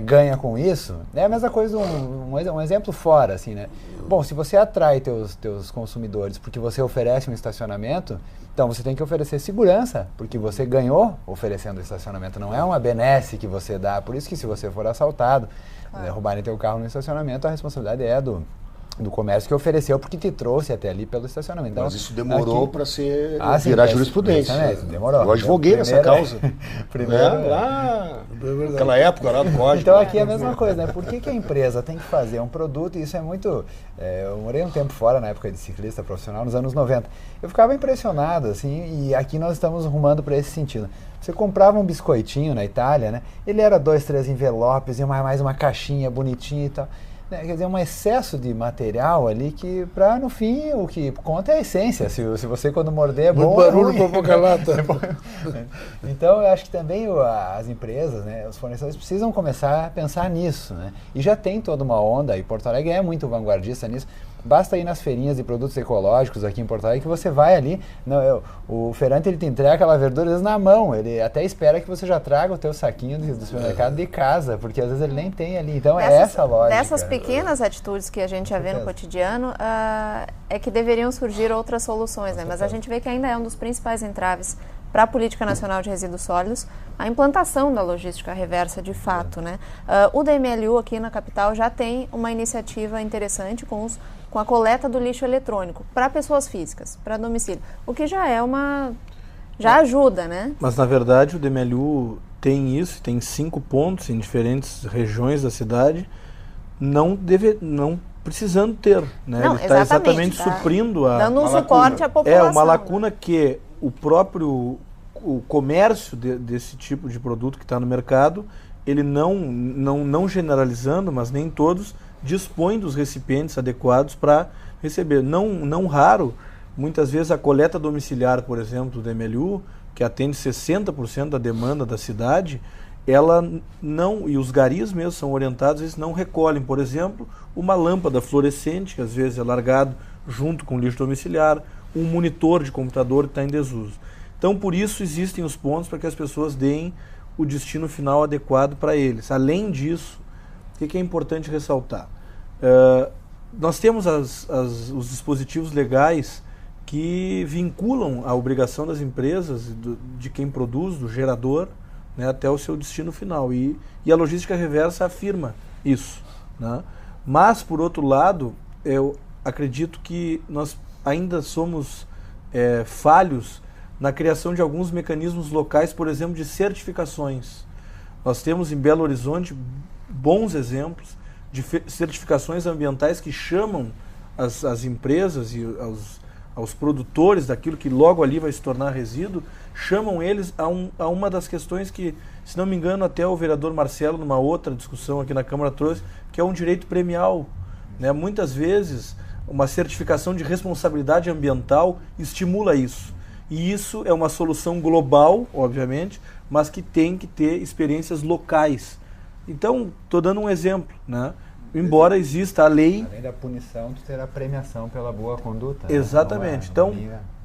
ganha com isso, é a mesma coisa, um exemplo fora, assim, Bom, se você atrai teus consumidores porque você oferece um estacionamento, então você tem que oferecer segurança, porque você ganhou oferecendo estacionamento, não é uma benesse que você dá. Por isso que se você for assaltado, roubarem teu carro no estacionamento, a responsabilidade é do do comércio que ofereceu porque te trouxe até ali pelo estacionamento. Então, mas isso demorou para ser sim, virar jurisprudência. Demorou. Eu advoguei nessa causa. Primeiro, lá naquela época lá do código. Então aqui é a mesma coisa, né? Por que a empresa tem que fazer um produto, e isso é muito... eu morei um tempo fora na época de ciclista profissional, nos anos 90. Eu ficava impressionado, assim, e aqui nós estamos rumando para esse sentido. Você comprava um biscoitinho na Itália, né? Ele era 2, 3 envelopes e mais uma caixinha bonitinha e tal. Quer dizer, um excesso de material ali que, para no fim, o que conta é a essência. Se você, quando morder, é bom. Muito barulho para pouca lata. Então, eu acho que também as empresas, né, os fornecedores precisam começar a pensar nisso, né? E já tem toda uma onda, e Porto Alegre é muito vanguardista nisso. Basta ir nas feirinhas de produtos ecológicos aqui em Porto Alegre que você vai ali, o feirante ele te entrega aquela verdura às vezes na mão, ele até espera que você já traga o teu saquinho do supermercado de casa, porque às vezes ele nem tem ali, então é essa a lógica. Dessas pequenas atitudes que a gente já vê no cotidiano, é que deveriam surgir outras soluções, né? Mas a gente vê que ainda é um dos principais entraves para a Política Nacional de Resíduos Sólidos, a implantação da logística reversa de fato, né? O DMLU aqui na capital já tem uma iniciativa interessante com a coleta do lixo eletrônico para pessoas físicas, para domicílio, o que já é já ajuda, né? Mas na verdade o DMLU tem isso, tem 5 pontos em diferentes regiões da cidade, não precisando ter, né? Não, ele está exatamente suprindo dando um suporte à população. É uma lacuna que o próprio comércio desse tipo de produto que está no mercado, ele não generalizando, mas nem todos, dispõe dos recipientes adequados para receber. Não raro, muitas vezes a coleta domiciliar, por exemplo, do DMLU, que atende 60% da demanda da cidade, ela não, e os garis mesmo são orientados, eles não recolhem, por exemplo, uma lâmpada fluorescente, que às vezes é largado junto com o lixo domiciliar, um monitor de computador que está em desuso. Então, por isso, existem os pontos para que as pessoas deem o destino final adequado para eles. Além disso, o que é importante ressaltar? Nós temos os dispositivos legais que vinculam a obrigação das empresas, de quem produz, do gerador, né, até o seu destino final. E a logística reversa afirma isso, né? Mas, por outro lado, eu acredito que nós ainda somos falhos na criação de alguns mecanismos locais, por exemplo, de certificações. Nós temos em Belo Horizonte bons exemplos de certificações ambientais que chamam as empresas e aos produtores daquilo que logo ali vai se tornar resíduo, chamam eles a uma das questões que, se não me engano, até o vereador Marcelo, numa outra discussão aqui na Câmara, trouxe, que é um direito premial, né? Muitas vezes, uma certificação de responsabilidade ambiental estimula isso. E isso é uma solução global, obviamente, mas que tem que ter experiências locais. Então, estou dando um exemplo, né? Embora exista a lei... Além da punição, tu terá premiação pela boa conduta. Exatamente. Então,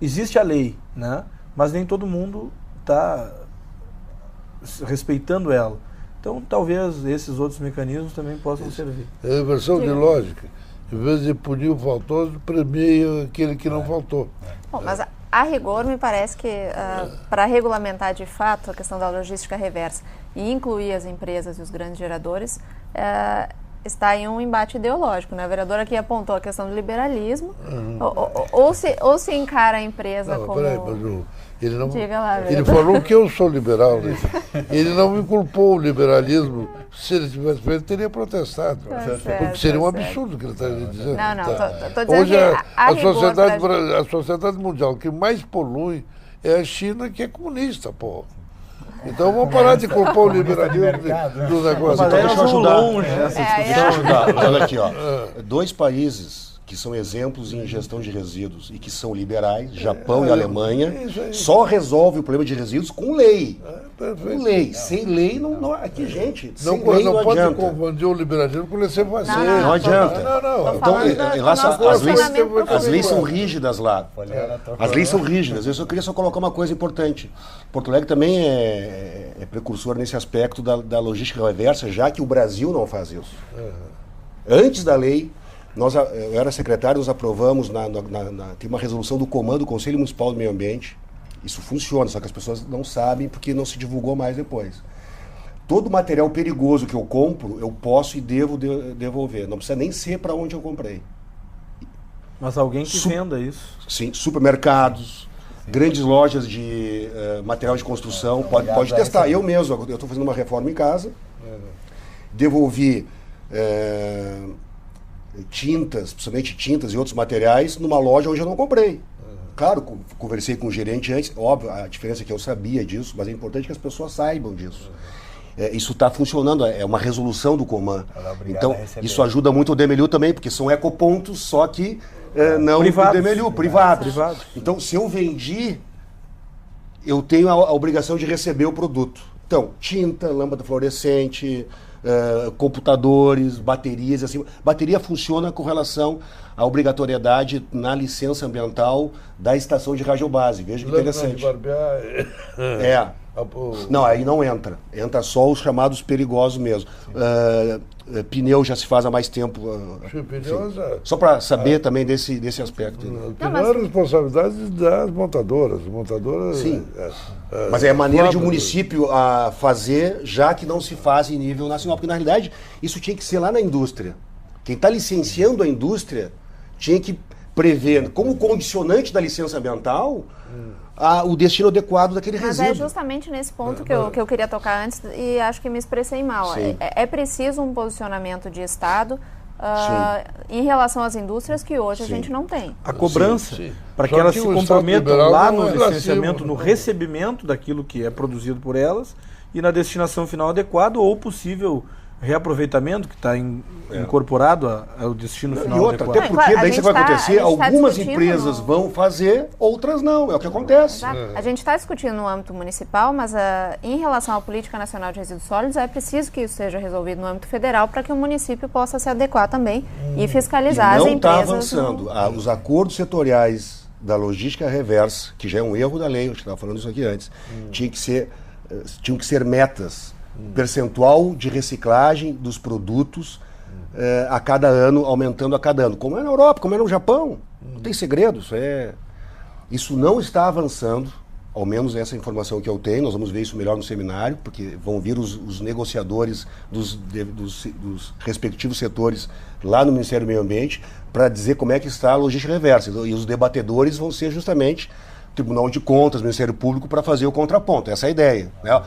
existe a lei, né? Mas nem todo mundo está respeitando ela. Então, talvez esses outros mecanismos também possam servir. É a versão de lógica. Em vez de punir o faltoso, premia aquele que não faltou. Bom, mas a rigor, me parece que para regulamentar de fato a questão da logística reversa e incluir as empresas e os grandes geradores, está em um embate ideológico, né? A vereadora aqui apontou a questão do liberalismo, ou se encara a empresa como... Peraí, mas ele não... Diga lá, ele falou que eu sou liberal, né? Ele não me culpou o liberalismo. Se ele tivesse feito, teria protestado. Porque seria um absurdo o que ele está dizendo. Não, estou dizendo Hoje que a sociedade mundial que mais polui é a China, que é comunista, pô. Então vamos parar de culpar o liberalismo do negócio. Então deixa eu ajudar. Deixa eu ajudar. Olha aqui, ó. 2 países que são exemplos em gestão de resíduos e que são liberais, Japão e Alemanha, só resolve o problema de resíduos com lei. Com lei. Sem lei, não aqui, gente, sem lei não pode adianta. confundir o liberalismo com o laissez-passer. Não adianta. Então, em relação as leis são rígidas lá. As leis são rígidas. Eu só queria colocar uma coisa importante. Porto Alegre também é precursor nesse aspecto da logística reversa, já que o Brasil não faz isso. Antes da lei, eu era secretário, nós aprovamos, tem uma resolução do comando do Conselho Municipal do Meio Ambiente. Isso funciona, só que as pessoas não sabem porque não se divulgou mais depois. Todo material perigoso que eu compro, eu posso e devo devolver. Não precisa nem ser para onde eu comprei. Mas alguém que venda isso. Sim, supermercados, grandes lojas de material de construção, pode testar. Eu mesmo, eu estou fazendo uma reforma em casa, devolvi tintas, principalmente tintas e outros materiais, numa loja onde eu não comprei. Claro, conversei com o gerente antes, óbvio, a diferença é que eu sabia disso, mas é importante que as pessoas saibam disso. Isso está funcionando, é uma resolução do Coman. Então, isso ajuda muito o Demeliu também, porque são ecopontos, só que não o Demeliu, privados. Então, se eu vendi, eu tenho a obrigação de receber o produto. Então, tinta, lâmpada fluorescente, computadores, baterias, assim. Bateria funciona com relação à obrigatoriedade na licença ambiental da estação de radiobase. Veja que interessante. Não, aí não entra. Entra só os chamados perigosos mesmo. Pneu já se faz há mais tempo. Só para saber também desse aspecto. Não é responsabilidade das montadoras. Sim. Mas é a maneira de um município fazer, já que não se faz em nível nacional. Porque, na realidade, isso tinha que ser lá na indústria. Quem está licenciando a indústria tinha que prever, como condicionante da licença ambiental, o destino adequado daquele resíduo. Mas é justamente nesse ponto que eu queria tocar antes e acho que me expressei mal. É preciso um posicionamento de Estado em relação às indústrias que hoje a gente não tem. A cobrança, para que elas se comprometam lá no licenciamento, no recebimento daquilo que é produzido por elas e na destinação final adequada ou possível reaproveitamento que está incorporado ao destino final. E outra, até porque daí você vai acontecer, algumas empresas vão fazer, outras não, é o que acontece. A gente está discutindo no âmbito municipal, mas em relação à Política Nacional de Resíduos Sólidos, é preciso que isso seja resolvido no âmbito federal para que o município possa se adequar também e fiscalizar as empresas. Não está avançando. Os acordos setoriais da logística reversa, que já é um erro da lei, eu estava falando isso aqui antes, tinham que ser metas. Percentual de reciclagem dos produtos a cada ano, aumentando a cada ano. Como é na Europa, como é no Japão. Não tem segredo, isso não está avançando, ao menos essa informação que eu tenho. Nós vamos ver isso melhor no seminário, porque vão vir os negociadores dos respectivos setores lá no Ministério do Meio Ambiente para dizer como é que está a logística reversa. E os debatedores vão ser justamente Tribunal de Contas, Ministério Público, para fazer o contraponto. Essa é a ideia. Né?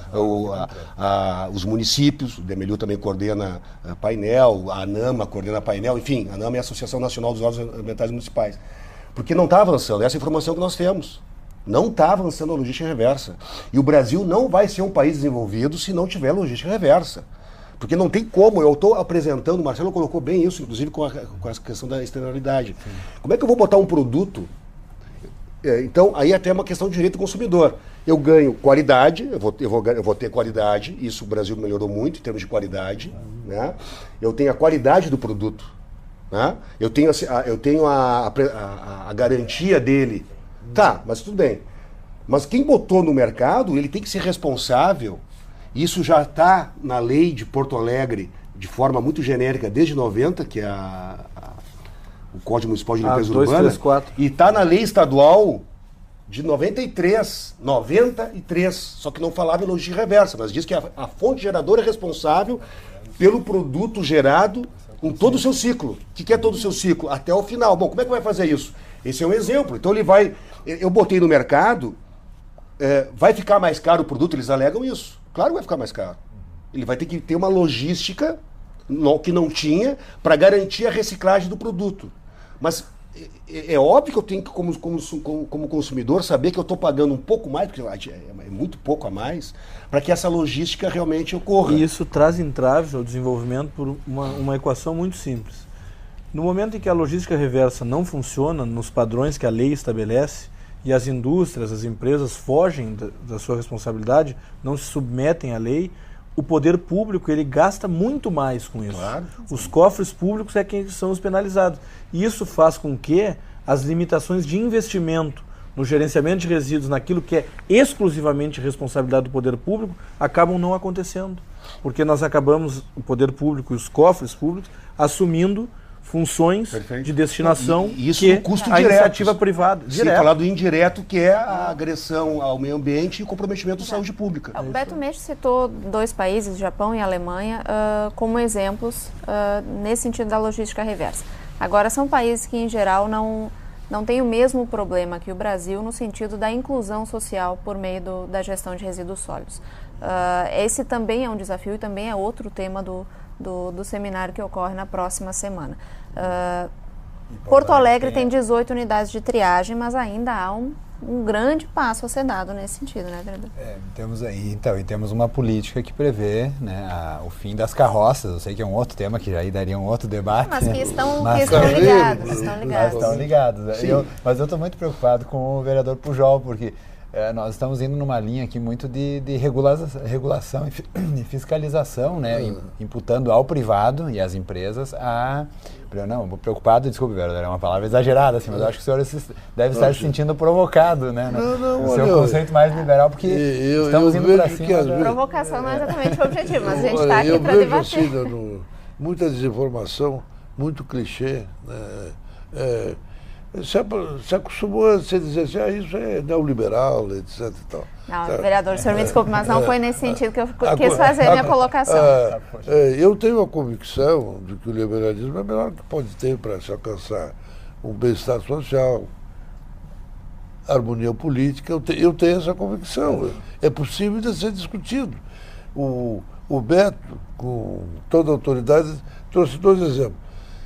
Os municípios, o Demeliu também coordena painel, a ANAMA coordena painel, enfim, a ANAMA é a Associação Nacional dos Órgãos Ambientais Municipais. Porque não está avançando, essa é a informação que nós temos. Não está avançando a logística reversa. E o Brasil não vai ser um país desenvolvido se não tiver logística reversa. Porque não tem como, eu estou apresentando, o Marcelo colocou bem isso, inclusive com a questão da externalidade. Sim. Como é que eu vou botar um produto? Então, aí até é uma questão de direito do consumidor. Eu ganho qualidade, eu vou ter qualidade, isso o Brasil melhorou muito em termos de qualidade, né? Eu tenho a qualidade do produto, né? Eu tenho a garantia dele. Tá, mas tudo bem. Mas quem botou no mercado, ele tem que ser responsável. Isso já está na lei de Porto Alegre, de forma muito genérica, desde 90, que é o Código Municipal de Limpeza Urbana, 234. E está na lei estadual de 93, só que não falava em logística reversa, mas diz que a fonte geradora é responsável pelo produto gerado em todo o seu ciclo. O que é todo o seu ciclo? Até o final. Bom, como é que vai fazer isso? Esse é um exemplo. Então eu botei no mercado, vai ficar mais caro o produto, eles alegam isso. Claro que vai ficar mais caro. Ele vai ter que ter uma logística que não tinha para garantir a reciclagem do produto. Mas é óbvio que eu tenho que, como consumidor, saber que eu estou pagando um pouco mais, porque é muito pouco a mais, para que essa logística realmente ocorra. E isso traz entraves ao desenvolvimento por uma equação muito simples. No momento em que a logística reversa não funciona nos padrões que a lei estabelece, e as indústrias, as empresas fogem da sua responsabilidade, não se submetem à lei, o poder público ele gasta muito mais com isso. Claro. Os cofres públicos é quem são os penalizados. E isso faz com que as limitações de investimento no gerenciamento de resíduos, naquilo que é exclusivamente responsabilidade do poder público, acabam não acontecendo. Porque nós acabamos, o poder público e os cofres públicos, assumindo funções de destinação isso que custo a direto. Iniciativa privada. Sem falar do indireto, que é a agressão ao meio ambiente e o comprometimento da saúde pública. O Beto Meixo citou 2 países, Japão e Alemanha, como exemplos nesse sentido da logística reversa. Agora, são países que, em geral, não têm o mesmo problema que o Brasil no sentido da inclusão social por meio da gestão de resíduos sólidos. Esse também é um desafio e também é outro tema do seminário que ocorre na próxima semana. Porto Alegre tem 18 unidades de triagem, mas ainda há um grande passo a ser dado nesse sentido, né, vereador? Temos uma política que prevê, né, o fim das carroças. Eu sei que é um outro tema que aí daria um outro debate. Mas que estão ligados. Mas eu estou muito preocupado com o vereador Pujol, porque nós estamos indo numa linha aqui muito de regulação e fiscalização, né, imputando ao privado e às empresas preocupado, desculpe, vereador, é uma palavra exagerada, assim, mas eu acho que o senhor deve estar se sentindo provocado, né? Não, o seu conceito mais liberal, porque estamos indo para cima. Provocação não é exatamente o objetivo, mas a gente está aqui para debater. Assim, muita desinformação, muito clichê, né? Se acostumou a se dizer assim, isso é neoliberal, etc. E tal. Não, vereador, o senhor me desculpe, mas não foi nesse sentido que eu quis fazer a minha colocação. Eu tenho a convicção de que o liberalismo é o melhor que pode ter para se alcançar um bem-estar social, harmonia política. Eu tenho essa convicção. É possível de ser discutido. O Beto, com toda a autoridade, trouxe 2 exemplos.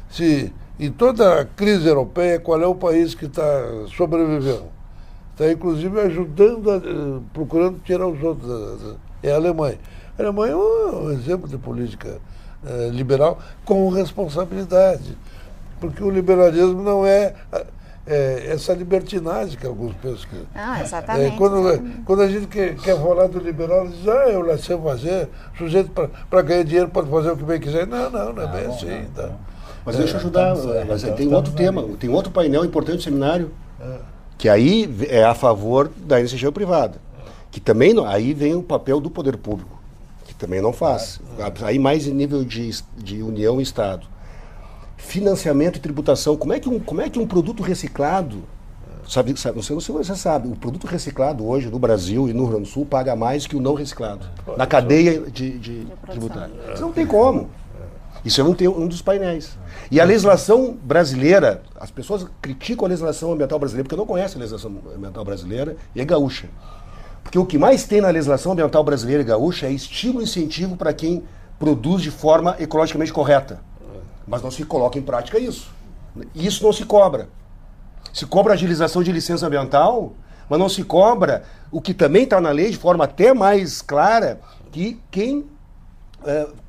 Se em toda a crise europeia, qual é o país que está sobrevivendo? Está, inclusive, ajudando, procurando tirar os outros. É a Alemanha. A Alemanha é um exemplo de política liberal com responsabilidade. Porque o liberalismo não é essa libertinagem que alguns pensam que... exatamente. Quando a gente quer falar do liberal, diz, eu lá sei fazer, sujeito para ganhar dinheiro pode fazer o que bem quiser. Não é bem assim. Tá? Mas deixa eu ajudar, tem outro tema, tem outro painel importante do seminário, que aí é a favor da iniciativa privada, que também, aí vem o papel do poder público, que também não faz, aí mais em nível de União e Estado. Financiamento e tributação, como é que um produto reciclado, não sei se você sabe, o produto reciclado hoje no Brasil e no Rio Grande do Sul paga mais que o não reciclado, na cadeia de tributária. Isso não tem como. Isso é um dos painéis. E a legislação brasileira, as pessoas criticam a legislação ambiental brasileira porque não conhecem a legislação ambiental brasileira e é gaúcha. Porque o que mais tem na legislação ambiental brasileira e gaúcha é estímulo e incentivo para quem produz de forma ecologicamente correta. Mas não se coloca em prática isso. Isso não se cobra. Se cobra a agilização de licença ambiental, mas não se cobra o que também está na lei de forma até mais clara, que quem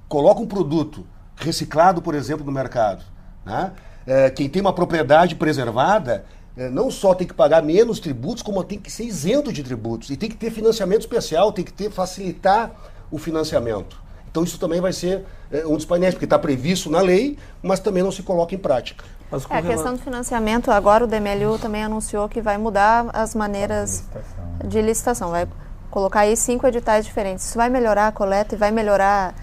coloca um produto reciclado, por exemplo, no mercado, né? Quem tem uma propriedade preservada, não só tem que pagar menos tributos, como tem que ser isento de tributos. E tem que ter financiamento especial, tem que facilitar o financiamento. Então isso também vai ser um dos painéis, porque está previsto na lei, mas também não se coloca em prática. A questão do financiamento, agora o DMLU também anunciou que vai mudar as maneiras de licitação. Vai colocar aí 5 editais diferentes. Isso vai melhorar a coleta e vai melhorar,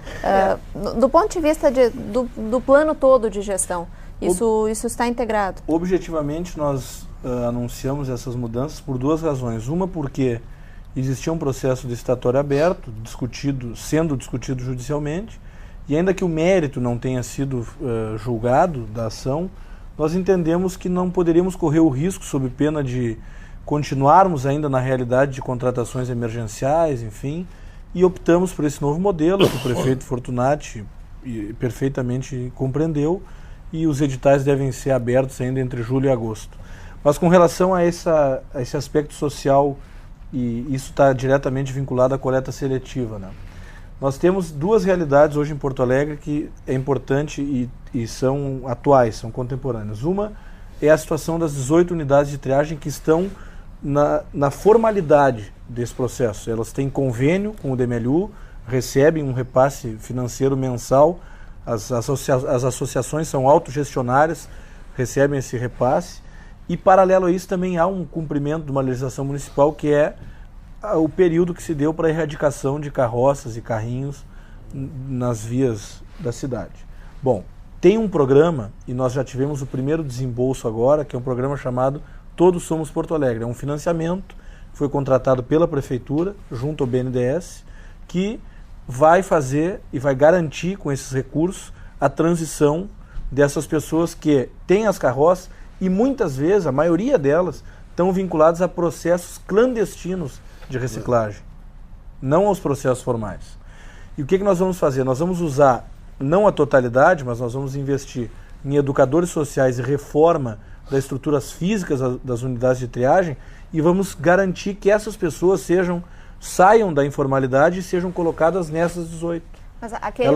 do ponto de vista do plano todo de gestão. Isso está integrado. Objetivamente, nós anunciamos essas mudanças por 2 razões. Uma, porque existia um processo licitatório aberto, sendo discutido judicialmente, e ainda que o mérito não tenha sido julgado da ação, nós entendemos que não poderíamos correr o risco, sob pena de continuarmos ainda na realidade de contratações emergenciais, enfim, e optamos por esse novo modelo que o prefeito Fortunati perfeitamente compreendeu, e os editais devem ser abertos ainda entre julho e agosto. Mas com relação a esse aspecto social, e isso está diretamente vinculado à coleta seletiva, né? Nós temos 2 realidades hoje em Porto Alegre que é importante e são atuais, são contemporâneas. Uma é a situação das 18 unidades de triagem que estão na formalidade desse processo. Elas têm convênio com o DMLU, recebem um repasse financeiro mensal, as associações são autogestionárias, recebem esse repasse, e paralelo a isso também há um cumprimento de uma legislação municipal que é o período que se deu para a erradicação de carroças e carrinhos nas vias da cidade. Bom, tem um programa, e nós já tivemos o primeiro desembolso agora, que é um programa chamado Todos Somos Porto Alegre. É um financiamento que foi contratado pela Prefeitura, junto ao BNDES, que vai fazer e vai garantir com esses recursos a transição dessas pessoas que têm as carroças e muitas vezes, a maioria delas, estão vinculadas a processos clandestinos de reciclagem, não aos processos formais. E o que nós vamos fazer? Nós vamos usar, não a totalidade, mas nós vamos investir em educadores sociais e reforma das estruturas físicas das unidades de triagem e vamos garantir que essas pessoas saiam da informalidade e sejam colocadas nessas 18. Mas aquele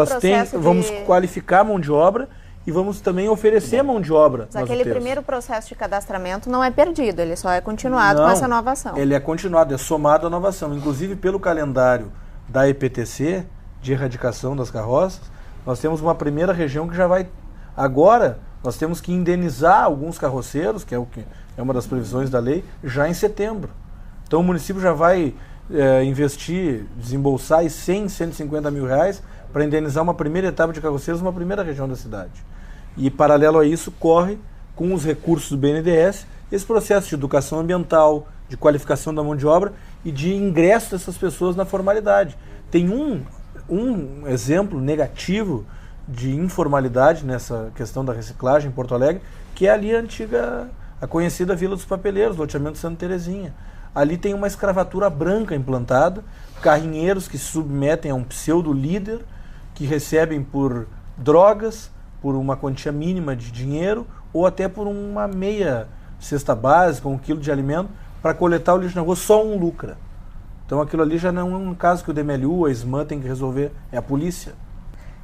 vamos qualificar a mão de obra e vamos também oferecer mão de obra. Mas aquele primeiro processo de cadastramento não é perdido, ele só é continuado com essa nova ação. Ele é continuado, é somado à nova ação. Inclusive pelo calendário da EPTC, de erradicação das carroças, nós temos uma primeira região que já vai... Agora, nós temos que indenizar alguns carroceiros, que é uma das previsões da lei, já em setembro. Então o município já vai investir, desembolsar 150 mil reais para indenizar uma primeira etapa de carroceiros numa primeira região da cidade. E paralelo a isso, corre com os recursos do BNDES esse processo de educação ambiental, de qualificação da mão de obra e de ingresso dessas pessoas na formalidade. Tem um exemplo negativo de informalidade nessa questão da reciclagem em Porto Alegre, que é ali a conhecida Vila dos Papeleiros, loteamento Santa Terezinha. Ali tem uma escravatura branca implantada, carrinheiros que se submetem a um pseudo-líder, que recebem por drogas, por uma quantia mínima de dinheiro, ou até por uma meia cesta básica, 1 quilo de alimento, para coletar o lixo na rua, só um lucra. Então aquilo ali já não é um caso que o DMLU, a SMAN tem que resolver, é a polícia.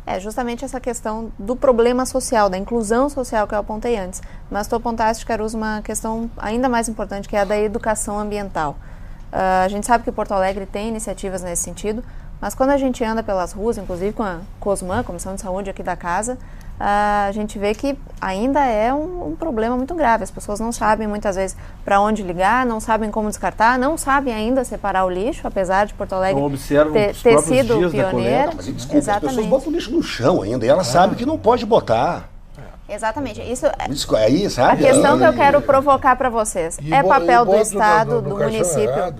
É justamente essa questão do problema social, da inclusão social que eu apontei antes. Mas tu apontaste, Caruso, uma questão ainda mais importante, que é a da educação ambiental. A gente sabe que Porto Alegre tem iniciativas nesse sentido, mas quando a gente anda pelas ruas, inclusive com a COSMAN, Comissão de Saúde aqui da casa, a gente vê que ainda é um problema muito grave. As pessoas não sabem muitas vezes para onde ligar, não sabem como descartar, não sabem ainda separar o lixo, apesar de Porto Alegre ter sido pioneiro. Mas, desculpa, as pessoas botam o lixo no chão ainda e elas sabem que não pode botar. Exatamente. Isso aí, sabe? A questão que eu quero provocar para vocês é papel do Estado, do município,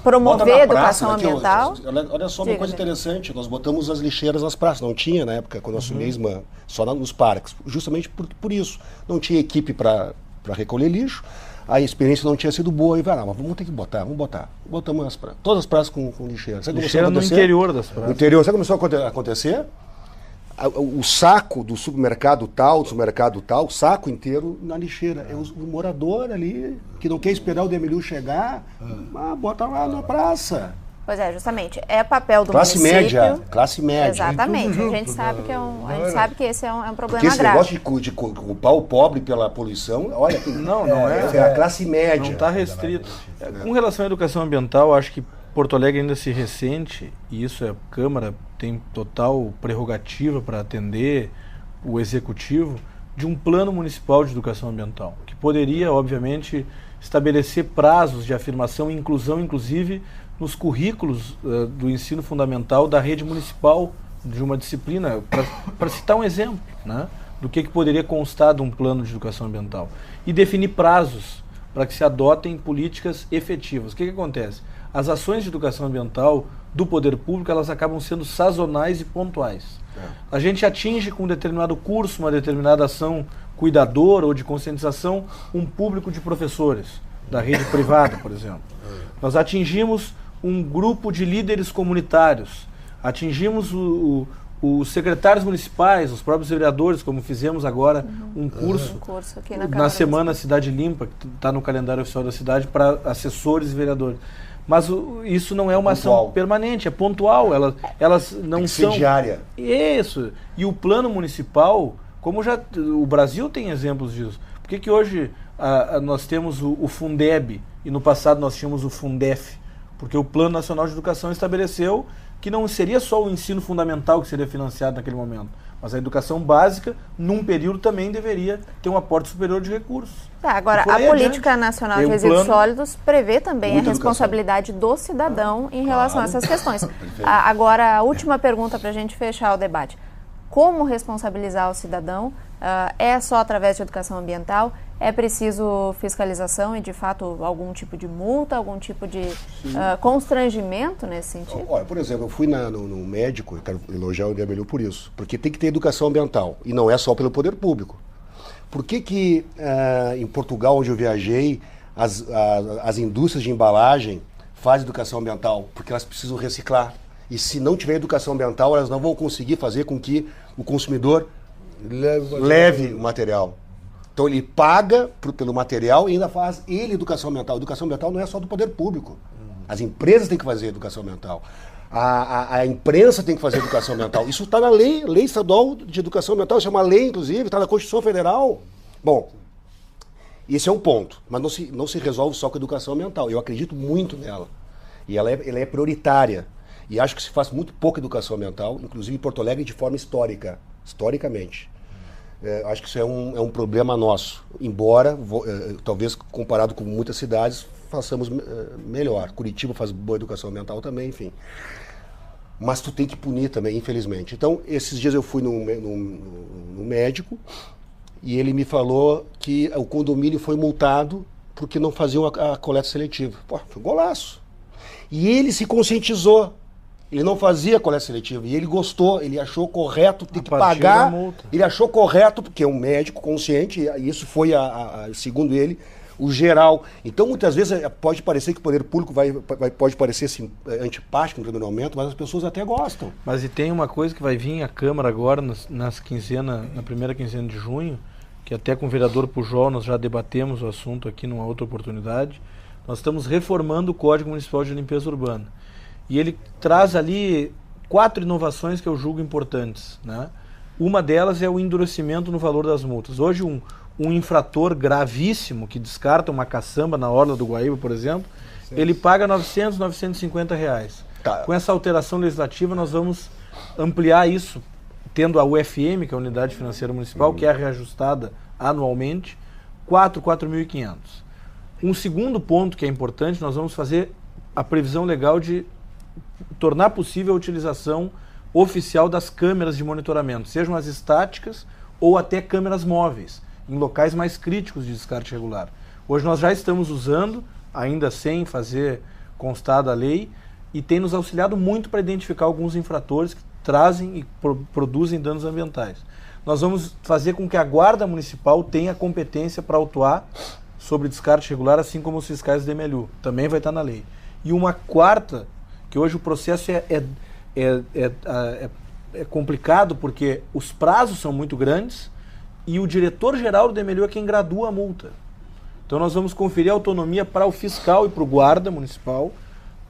promover educação ambiental. Olha só uma coisa interessante, nós botamos as lixeiras nas praças, não tinha na época, quando eu assumi a SMAN, só nos parques, justamente por isso. Não tinha equipe para recolher lixo, a experiência não tinha sido boa, e vai lá, mas vamos ter que botar, vamos botar. Botamos todas as praças com lixeira. Lixeira no interior das praças. No interior, sabe o que começou a acontecer? O saco do supermercado tal, o saco inteiro na lixeira. É o morador ali, que não quer esperar o DMLU chegar, bota lá na praça. Pois é, justamente. É papel do município. Classe média. Exatamente. A gente sabe que esse é um problema esse grave. Esse negócio de culpar o pobre pela poluição, olha, não é. É a classe média. Não está restrito. Com relação à educação ambiental, acho que Porto Alegre ainda se ressente, e isso a Câmara tem total prerrogativa para atender o Executivo, de um plano municipal de educação ambiental, que poderia, obviamente, estabelecer prazos de afirmação e inclusão, inclusive, nos currículos do ensino fundamental da rede municipal de uma disciplina, para citar um exemplo, né, do que poderia constar de um plano de educação ambiental. E definir prazos para que se adotem políticas efetivas. O que acontece? As ações de educação ambiental do poder público, elas acabam sendo sazonais e pontuais. A gente atinge com um determinado curso, uma determinada ação cuidadora ou de conscientização, um público de professores, da rede privada, por exemplo. Nós atingimos um grupo de líderes comunitários, atingimos os secretários municipais, os próprios vereadores, como fizemos agora um curso aqui na Semana Cidade Limpa, que está no calendário oficial da cidade, para assessores e vereadores. Mas isso não é uma ação permanente, é pontual, elas não são... diária. Isso. E o plano municipal, como o Brasil tem exemplos disso. Por que hoje nós temos o Fundeb e no passado nós tínhamos o Fundef? Porque o Plano Nacional de Educação estabeleceu que não seria só o ensino fundamental que seria financiado naquele momento, mas a educação básica, num período, também deveria ter um aporte superior de recursos. Agora, a Política Nacional de Resíduos Sólidos prevê também a responsabilidade do cidadão em relação a essas questões. Agora, a última pergunta para a gente fechar o debate. Como responsabilizar o cidadão? É só através de educação ambiental? É preciso fiscalização e, de fato, algum tipo de multa, algum tipo de constrangimento nesse sentido? Olha, por exemplo, eu fui no médico, eu quero elogiar o Demeliu por isso, porque tem que ter educação ambiental, e não é só pelo poder público. Por que em Portugal, onde eu viajei, as indústrias de embalagem fazem educação ambiental? Porque elas precisam reciclar. E se não tiver educação ambiental, elas não vão conseguir fazer com que o consumidor leve o material. Então ele paga pelo material e ainda faz ele educação ambiental. Educação ambiental não é só do poder público. As empresas têm que fazer educação ambiental. A imprensa tem que fazer educação ambiental. Isso está na lei estadual de educação ambiental. Isso é uma lei, inclusive, está na Constituição Federal. Bom, esse é um ponto. Mas não se resolve só com a educação ambiental. Eu acredito muito nela. E ela é prioritária. E acho que se faz muito pouca educação ambiental, inclusive em Porto Alegre, de forma historicamente. Acho que isso é um problema nosso. Embora, talvez comparado com muitas cidades, façamos melhor. Curitiba faz boa educação ambiental também, enfim. Mas tu tem que punir também, infelizmente. Então, esses dias eu fui no médico e ele me falou que o condomínio foi multado porque não faziam a coleta seletiva. Pô, foi um golaço. E ele se conscientizou. Ele não fazia coleta seletiva e ele gostou, ele achou correto ter que pagar. Ele achou correto, porque é um médico consciente, e isso foi, segundo ele, o geral. Então, muitas vezes, pode parecer que o poder público pode parecer assim, antipático no primeiro momento, mas as pessoas até gostam. Mas e tem uma coisa que vai vir à Câmara agora, na primeira quinzena de junho, que até com o vereador Pujol nós já debatemos o assunto aqui numa outra oportunidade. Nós estamos reformando o Código Municipal de Limpeza Urbana. E ele traz ali 4 inovações que eu julgo importantes, né? Uma delas é o endurecimento no valor das multas. Hoje um infrator gravíssimo que descarta uma caçamba na orla do Guaíba, por exemplo, ele paga R$900, R$950. Tá. Com essa alteração legislativa nós vamos ampliar isso, tendo a UFM, que é a Unidade Financeira Municipal, que é reajustada anualmente, 4.500. Um segundo ponto que é importante, nós vamos fazer a previsão legal de tornar possível a utilização oficial das câmeras de monitoramento, sejam as estáticas ou até câmeras móveis, em locais mais críticos de descarte regular. Hoje nós já estamos usando, ainda sem fazer constar da lei, e tem nos auxiliado muito para identificar alguns infratores que trazem e produzem danos ambientais. Nós vamos fazer com que a Guarda Municipal tenha competência para autuar sobre descarte regular, assim como os fiscais do DMLU. Também vai estar na lei. E uma quarta, que hoje o processo é complicado porque os prazos são muito grandes e o diretor-geral do DMLU é quem gradua a multa. Então nós vamos conferir autonomia para o fiscal e para o guarda municipal,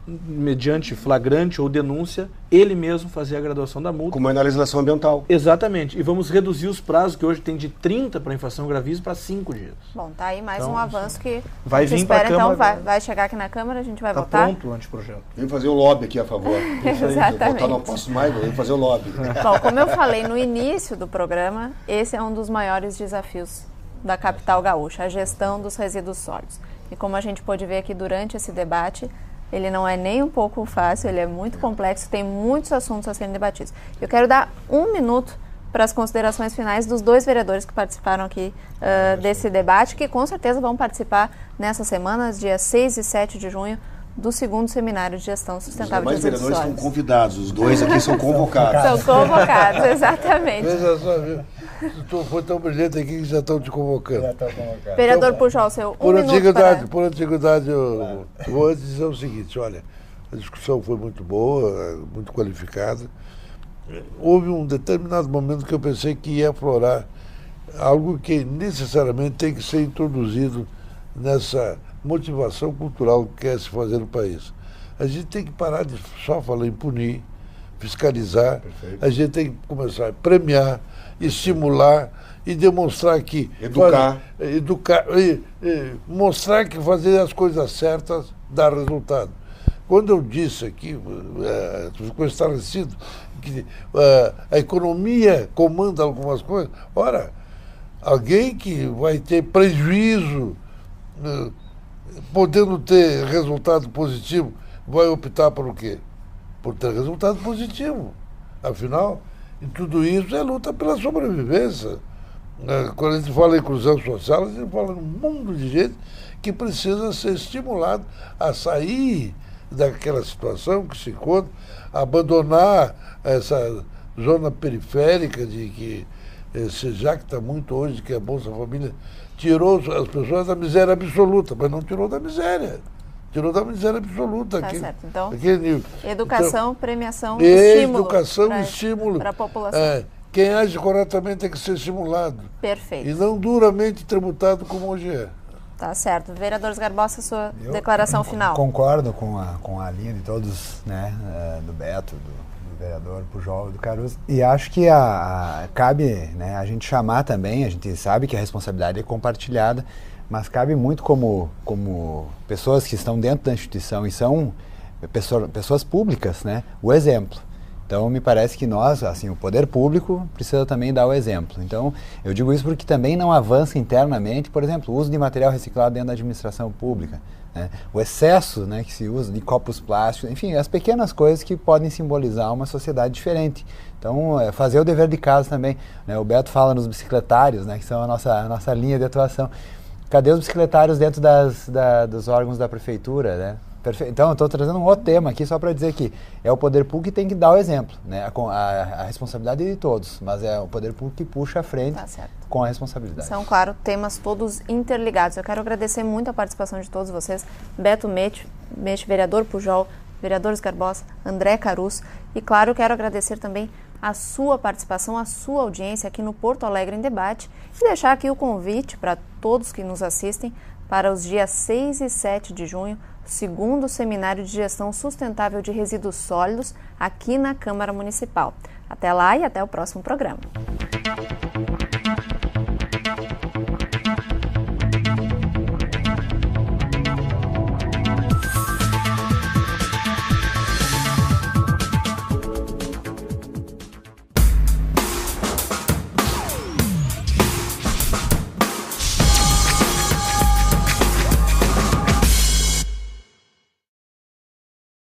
mediante flagrante ou denúncia, ele mesmo fazer a graduação da multa. Como é na legislação ambiental. Exatamente. E vamos reduzir os prazos, que hoje tem de 30 para infração gravíssima para 5 dias. Bom, tá aí mais um avanço que vai vir para a Câmara. Então vai chegar aqui na Câmara, a gente vai votar. Está pronto o anteprojeto. Vem fazer o lobby aqui a favor. Exatamente. Votar não posso mais, vem fazer o lobby. Bom, como eu falei no início do programa, esse é um dos maiores desafios da capital gaúcha, a gestão dos resíduos sólidos. E como a gente pôde ver aqui durante esse debate, ele não é nem um pouco fácil, ele é muito complexo, tem muitos assuntos a serem debatidos. Eu quero dar 1 minuto para as considerações finais dos 2 vereadores que participaram aqui desse debate, que com certeza vão participar nessa semana, dias 6 e 7 de junho, do 2º Seminário de Gestão Sustentável de Resíduos Sólidos. Os vereadores estão convidados, os 2 aqui são convocados. São convocados, exatamente. Veja só, viu? Tu foi tão brilhante aqui que já estão te convocando. Vereador Pujol, seu 1 minuto Por antiguidade, eu vou antes dizer o seguinte, olha, a discussão foi muito boa, muito qualificada. Houve um determinado momento que eu pensei que ia aflorar algo que necessariamente tem que ser introduzido nessa motivação cultural que quer se fazer no país. A gente tem que parar de só falar em punir, fiscalizar. Perfeito. A gente tem que começar a premiar, estimular e demonstrar que... Educar. Mostrar que fazer as coisas certas dá resultado. Quando eu disse aqui, ficou esclarecido, que a economia comanda algumas coisas, ora, alguém que vai ter prejuízo, podendo ter resultado positivo, vai optar por o quê? Por ter resultado positivo. Afinal, e tudo isso é luta pela sobrevivência. Quando a gente fala em inclusão social, a gente fala num mundo de gente que precisa ser estimulado a sair daquela situação que se encontra, abandonar essa zona periférica de que se jacta muito hoje que a Bolsa Família tirou as pessoas da miséria absoluta, mas não tirou da miséria. Tirou da miséria absoluta. Tá certo. Então, nível. Educação, premiação, estímulo. Educação, estímulo. Para a população. Quem age corretamente tem que ser estimulado. Perfeito. E não duramente tributado como hoje é. Tá certo. Vereador Sgarbossa, sua declaração final. Concordo com a linha de todos, né, do Beto, do vereador Pujol e do Caruso. E acho que cabe, né, a gente chamar também, a gente sabe que a responsabilidade é compartilhada, mas cabe muito como pessoas que estão dentro da instituição e são pessoas públicas, né, o exemplo. Então, me parece que nós, assim, o poder público precisa também dar o exemplo. Então, eu digo isso porque também não avança internamente, por exemplo, o uso de material reciclado dentro da administração pública, né? O excesso, né, que se usa de copos plásticos, enfim, as pequenas coisas que podem simbolizar uma sociedade diferente. Então, fazer o dever de casa também, né? O Beto fala nos bicicletários, né, que são a nossa linha de atuação. Cadê os bicicletários dentro dos órgãos da prefeitura, né? Perfeito. Então, eu estou trazendo um outro tema aqui só para dizer que é o poder público que tem que dar o exemplo, né? A responsabilidade é de todos, mas é o poder público que puxa a frente com a responsabilidade. São, claro, temas todos interligados. Eu quero agradecer muito a participação de todos vocês, Beto Mete, vereador Pujol, vereador Sgarbossa, André Caruso, e, claro, quero agradecer também a sua participação, a sua audiência aqui no Porto Alegre em Debate e deixar aqui o convite para todos que nos assistem para os dias 6 e 7 de junho, segundo Seminário de Gestão Sustentável de Resíduos Sólidos aqui na Câmara Municipal. Até lá e até o próximo programa.